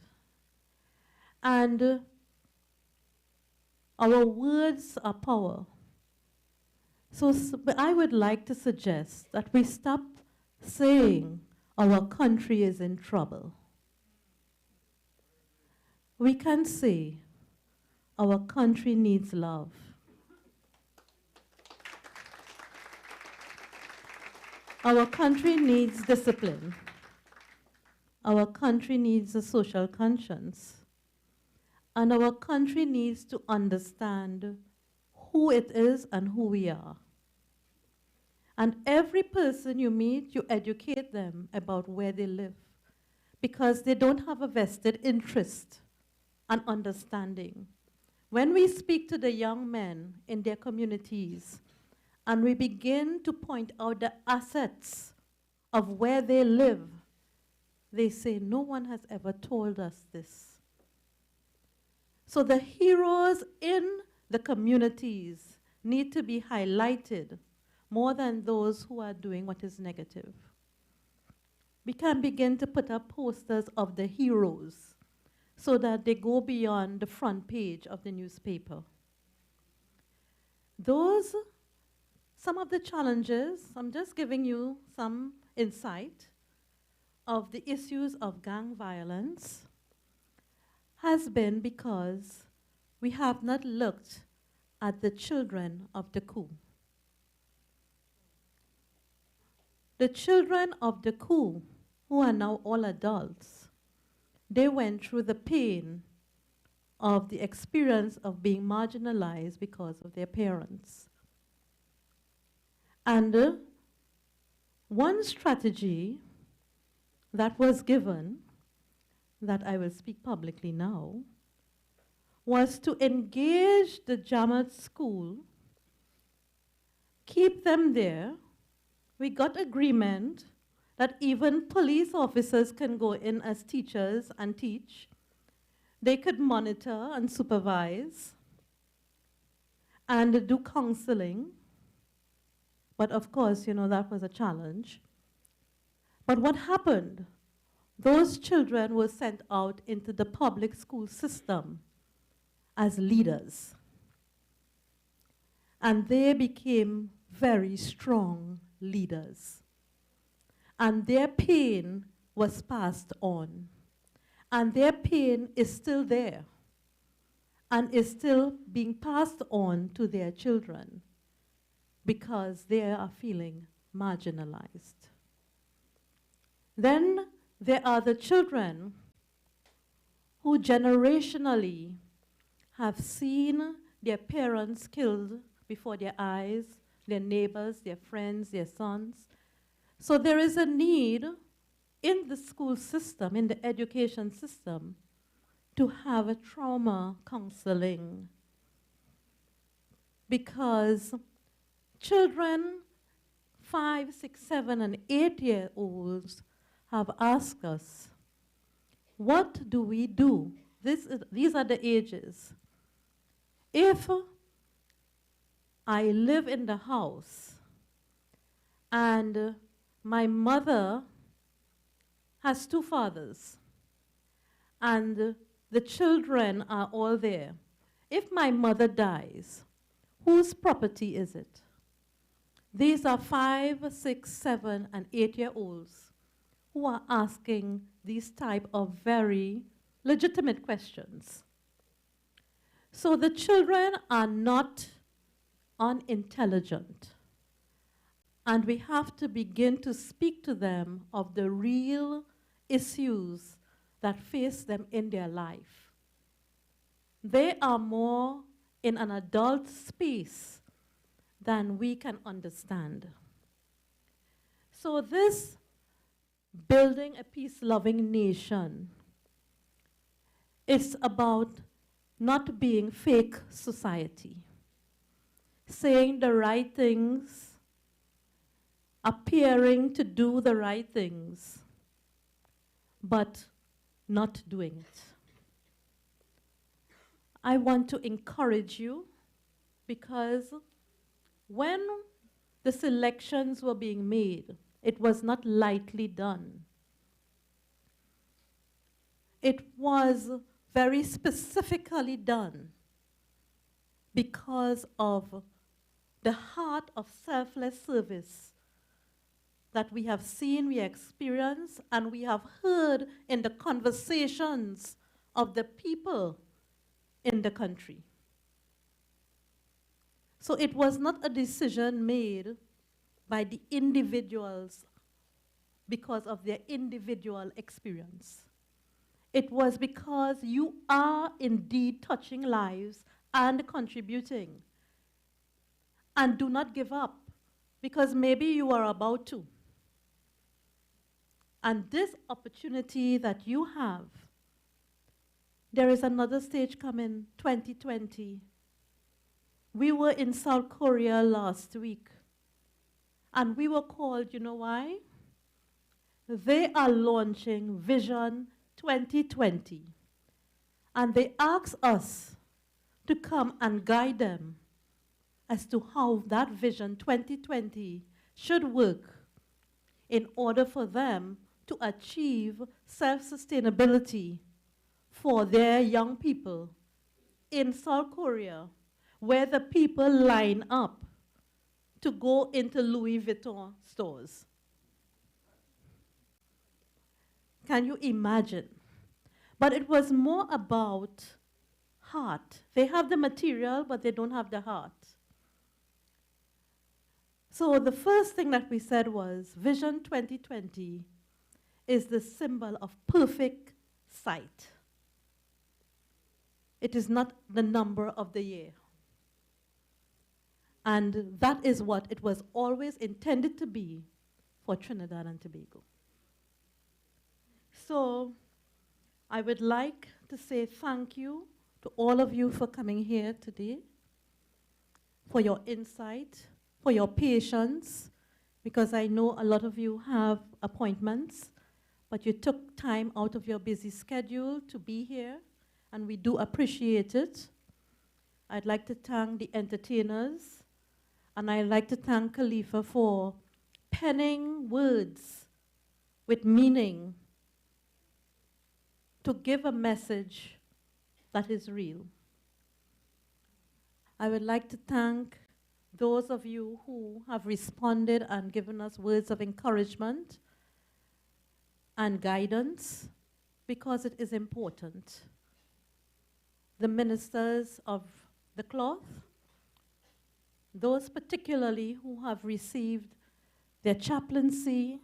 And our words are power. So I would like to suggest that we stop saying our country is in trouble. We can say our country needs love. Our country needs discipline. Our country needs a social conscience. And our country needs to understand who it is and who we are. And every person you meet, you educate them about where they live, because they don't have a vested interest and understanding. When we speak to the young men in their communities and we begin to point out the assets of where they live, they say, no one has ever told us this. So the heroes in the communities need to be highlighted more than those who are doing what is negative. We can begin to put up posters of the heroes so that they go beyond the front page of the newspaper. Some of the challenges, I'm just giving you some insight of the issues of gang violence, has been because we have not looked at the children of the coup. The children of the coup, who are now all adults, they went through the pain of the experience of being marginalized because of their parents. And one strategy that was given, that I will speak publicly now, was to engage the Jamaat school, keep them there. We got agreement that even police officers can go in as teachers and teach. They could monitor and supervise and do counseling. But of course, that was a challenge. But what happened? Those children were sent out into the public school system as leaders. And they became very strong leaders. And their pain was passed on. And their pain is still there and is still being passed on to their children because they are feeling marginalized. Then there are the children who generationally have seen their parents killed before their eyes, their neighbors, their friends, their sons. So there is a need in the school system, in the education system, to have a trauma counseling. Because children 5, 6, 7, and 8-year-olds have asked us, what do we do? These are the ages. If I live in the house and my mother has 2 fathers and the children are all there, if my mother dies, whose property is it? These are 5, 6, 7, and 8-year-olds who are asking these type of very legitimate questions. So the children are not unintelligent. And we have to begin to speak to them of the real issues that face them in their life. They are more in an adult space than we can understand. So this building a peace-loving nation is about not being fake society, saying the right things, appearing to do the right things, but not doing it. I want to encourage you because when the selections were being made, it was not lightly done. It was very specifically done because of the heart of selfless service that we have seen, we experienced, and we have heard in the conversations of the people in the country. So it was not a decision made by the individuals because of their individual experience. It was because you are indeed touching lives and contributing. And do not give up, because maybe you are about to. And this opportunity that you have, there is another stage coming, 2020. We were in South Korea last week, and we were called, you know why? They are launching Vision 2020, and they asked us to come and guide them as to how that Vision 2020 should work in order for them to achieve self-sustainability for their young people in South Korea, where the people line up to go into Louis Vuitton stores. Can you imagine? But it was more about heart. They have the material, but they don't have the heart. So the first thing that we said was Vision 2020 is the symbol of perfect sight. It is not the number of the year. And that is what it was always intended to be for Trinidad and Tobago. So I would like to say thank you to all of you for coming here today, for your insight, for your patience, because I know a lot of you have appointments, but you took time out of your busy schedule to be here, and we do appreciate it. I'd like to thank the entertainers, and I'd like to thank Khalifa for penning words with meaning to give a message that is real. I would like to thank those of you who have responded and given us words of encouragement and guidance, because it is important. The ministers of the cloth, those particularly who have received their chaplaincy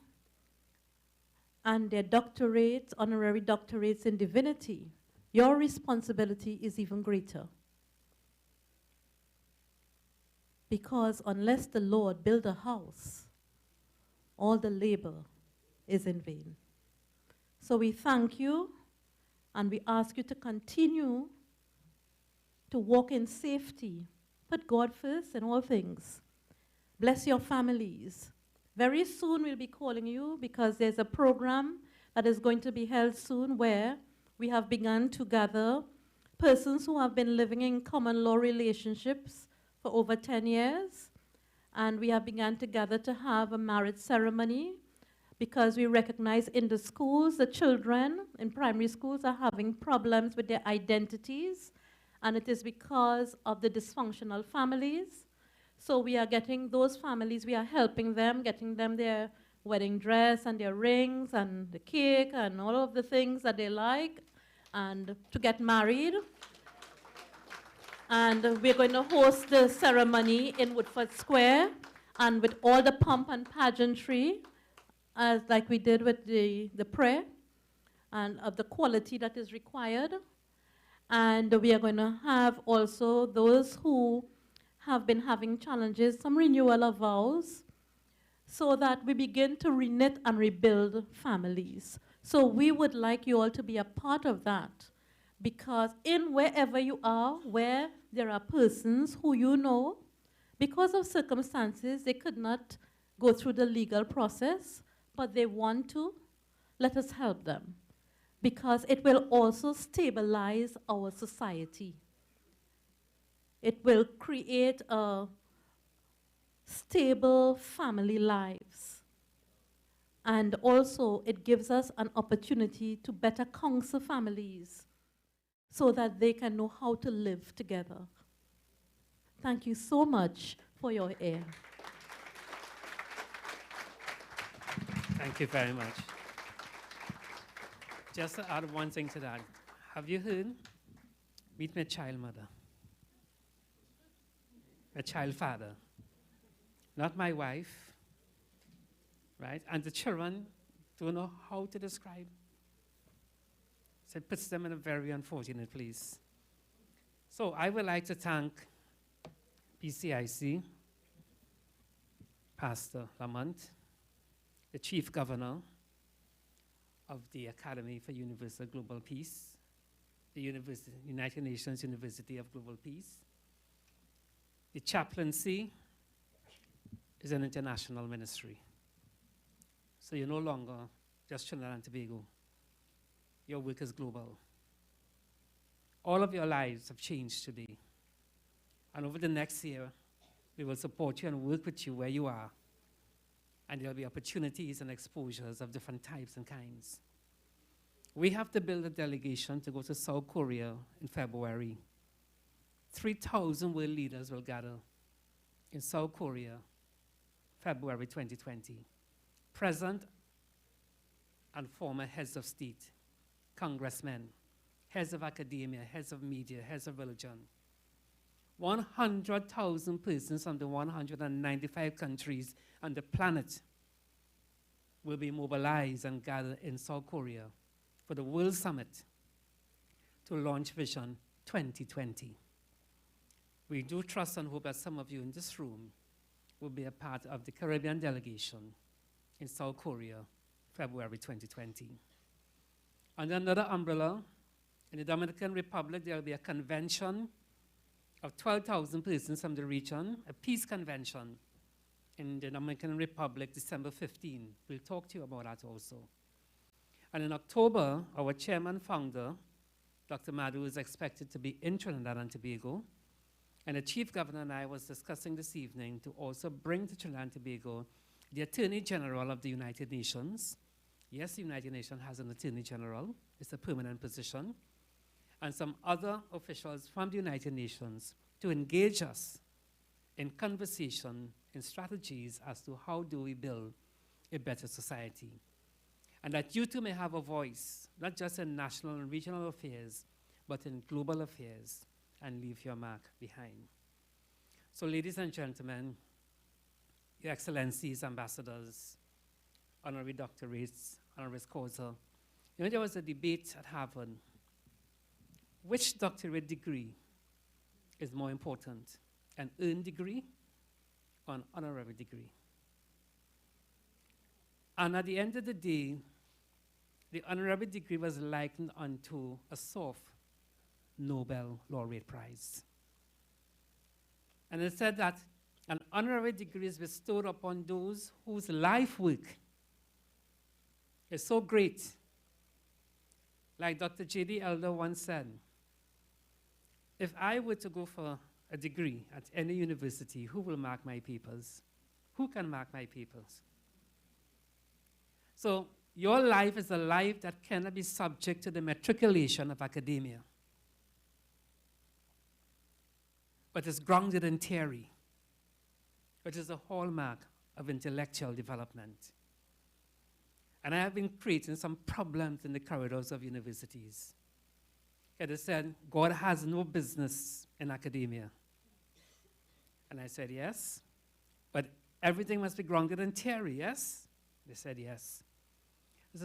and their doctorates, honorary doctorates in divinity, your responsibility is even greater. Because unless the Lord build a house, all the labor is in vain. So we thank you, and we ask you to continue to walk in safety. Put God first in all things. Bless your families. Very soon we'll be calling you, because there's a program that is going to be held soon where we have begun to gather persons who have been living in common law relationships for over 10 years. And we have begun to gather to have a marriage ceremony, because we recognize in the schools, the children in primary schools are having problems with their identities, and it is because of the dysfunctional families. So we are getting those families, we are helping them, getting them their wedding dress and their rings and the cake and all of the things that they like, and to get married. And we're going to host the ceremony in Woodford Square, and with all the pomp and pageantry, as like we did with the prayer, and of the quality that is required. And we are going to have also those who have been having challenges, some renewal of vows, so that we begin to reknit and rebuild families. So we would like you all to be a part of that, because in wherever you are, where there are persons who you know, because of circumstances, they could not go through the legal process, but they want to, let us help them, because it will also stabilize our society. It will create a stable family lives. And also, it gives us an opportunity to better counsel families so that they can know how to live together. Thank you so much for your ear. Thank you very much. Just to add one thing to that, have you heard? Meet my child mother, my child father, not my wife, right? And the children don't know how to describe. So it puts them in a very unfortunate place. So I would like to thank PCIC, Pastor Lamont, the Chief Governor of the Academy for Universal Global Peace, the United Nations University of Global Peace. The chaplaincy is an international ministry. So you're no longer just Trinidad and Tobago. Your work is global. All of your lives have changed today. And over the next year, we will support you and work with you where you are. And there'll be opportunities and exposures of different types and kinds. We have to build a delegation to go to South Korea in February. 3,000 world leaders will gather in South Korea, February 2020. Present and former heads of state, congressmen, heads of academia, heads of media, heads of religion. 100,000 persons from the 195 countries on the planet will be mobilized and gathered in South Korea for the World Summit to launch Vision 2020. We do trust and hope that some of you in this room will be a part of the Caribbean delegation in South Korea, February 2020. Under another umbrella, in the Dominican Republic, there will be a convention of 12,000 persons from the region, a peace convention in the Dominican Republic, December 15. We'll talk to you about that also. And in October, our chairman founder, Dr. Madhu, is expected to be in Trinidad and Tobago. And the chief governor and I was discussing this evening to also bring to Trinidad and Tobago the Attorney General of the United Nations. Yes, the United Nations has an Attorney General. It's a permanent position. And some other officials from the United Nations to engage us in conversation, in strategies as to how do we build a better society. And that you too may have a voice, not just in national and regional affairs, but in global affairs, and leave your mark behind. So ladies and gentlemen, Your Excellencies, ambassadors, honorary doctorates, honoris causa, there was a debate at Harvard. Which doctorate degree is more important, an earned degree or an honorary degree? And at the end of the day, the honorary degree was likened unto a soft Nobel laureate prize. And it said that an honorary degree is bestowed upon those whose life work is so great. Like Dr. J.D. Elder once said, if I were to go for a degree at any university, who will mark my papers? Who can mark my papers? So your life is a life that cannot be subject to the matriculation of academia, but is grounded in theory, which is a hallmark of intellectual development. And I have been creating some problems in the corridors of universities. They said, God has no business in academia. And I said, yes, but everything must be grounded in theory, yes? They said, yes.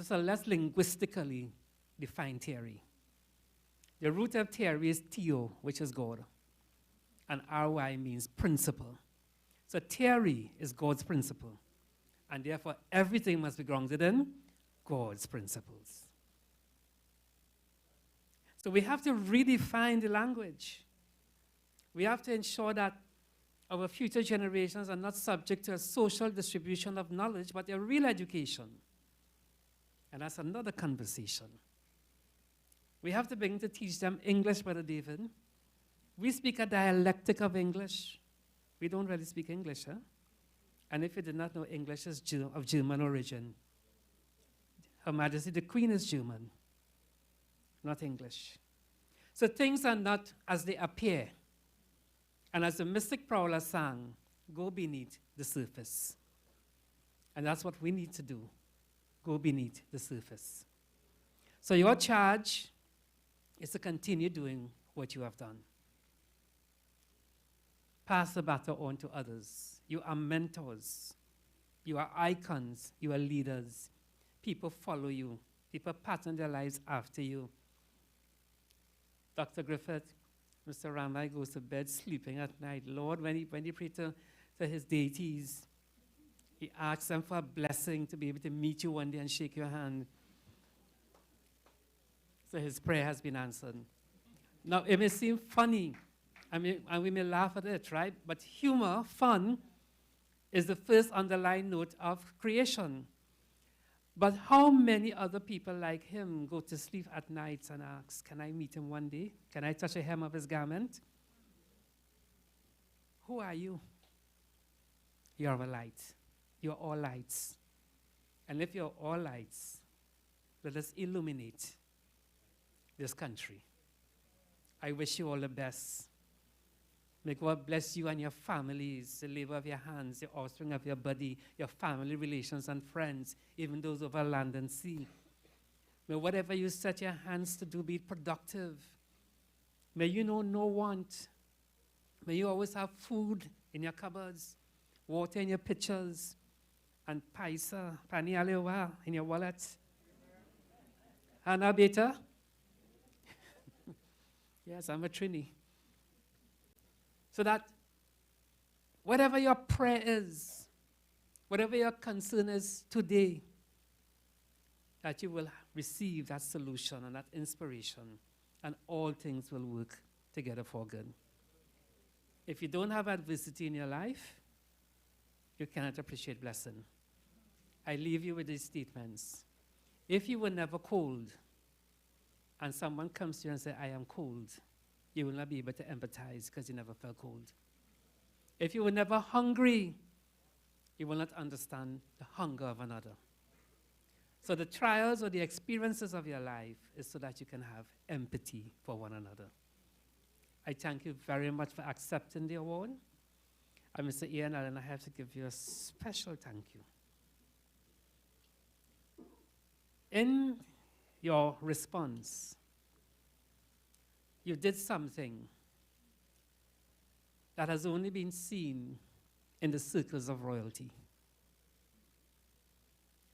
So let's linguistically define theory. The root of theory is theo, which is God, and ry means principle. So theory is God's principle, and therefore everything must be grounded in God's principles. So we have to redefine the language. We have to ensure that our future generations are not subject to a social distribution of knowledge, but a real education. And that's another conversation. We have to begin to teach them English, Brother David. We speak a dialectic of English. We don't really speak English, huh? And if you did not know, English is of German origin. Her Majesty the Queen is German, not English. So things are not as they appear. And as the mystic prowler sang, go beneath the surface. And that's what we need to do, go beneath the surface. So your charge is to continue doing what you have done. Pass the baton on to others. You are mentors. You are icons. You are leaders. People follow you. People pattern their lives after you. Dr. Griffith, Mr. Ramai goes to bed sleeping at night. Lord, when he prayed to his deities, he asks them for a blessing to be able to meet you one day and shake your hand. So his prayer has been answered. Now, it may seem funny, and we may laugh at it, right? But humor, fun, is the first underlying note of creation. But how many other people like him go to sleep at night and ask, can I meet him one day? Can I touch the hem of his garment? Who are you? You're a light. You're all lights. And if you're all lights, let us illuminate this country. I wish you all the best. May God bless you and your families, the labor of your hands, the offspring of your body, your family relations and friends, even those over land and sea. May whatever you set your hands to do be productive. May you know no want. May you always have food in your cupboards, water in your pitchers, and paisa, pani alewa in your wallet. Hannah Beta? Yes, I'm a Trini. So that whatever your prayer is, whatever your concern is today, that you will receive that solution and that inspiration, and all things will work together for good. If you don't have adversity in your life, you cannot appreciate blessing. I leave you with these statements. If you were never cold, and someone comes to you and says, I am cold, you will not be able to empathize because you never felt cold. If you were never hungry, you will not understand the hunger of another. So the trials or the experiences of your life is so that you can have empathy for one another. I thank you very much for accepting the award. And Mr. Ian Allen, I have to give you a special thank you. In your response, you did something that has only been seen in the circles of royalty.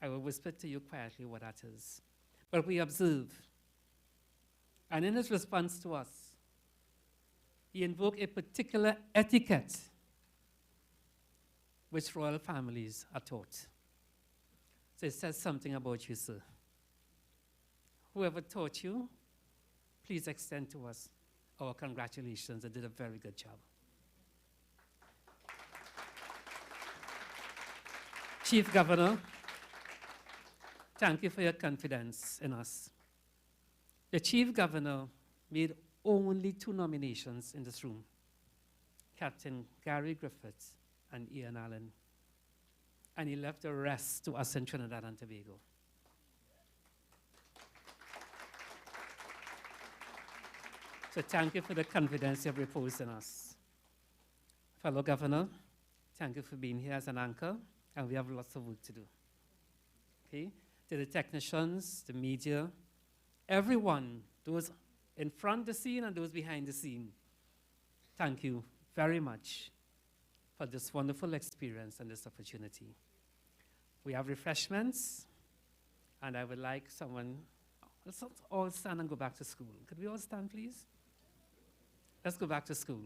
I will whisper to you quietly what that is. But we observe. And in his response to us, he invoked a particular etiquette which royal families are taught. So it says something about you, sir. Whoever taught you, please extend to us our congratulations. You did a very good job. Chief Governor, thank you for your confidence in us. The Chief Governor made only 2 nominations in this room, Captain Gary Griffiths and Ian Allen. And he left the rest to us in Trinidad and Tobago. So thank you for the confidence you have reposed in us. Fellow Governor, thank you for being here as an anchor, and we have lots of work to do. Okay? To the technicians, the media, everyone, those in front of the scene and those behind the scene, thank you very much for this wonderful experience and this opportunity. We have refreshments, and I would like someone, let's all stand and go back to school. Could we all stand, please? Let's go back to school.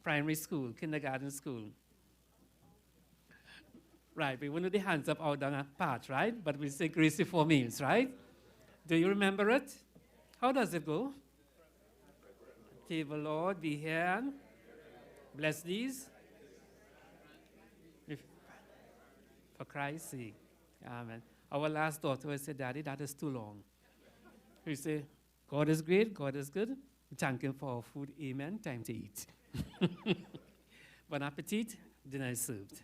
Primary school, kindergarten school. Right, we won't do the hands up out down a part, right? But we say grace before meals, right? Do you remember it? How does it go? Table, Lord, be here and bless these. For Christ's sake. Amen. Our last daughter will say, Daddy, that is too long. We say, God is great, God is good. Thank him for our food. Amen. Time to eat. Bon appetit. Dinner is served.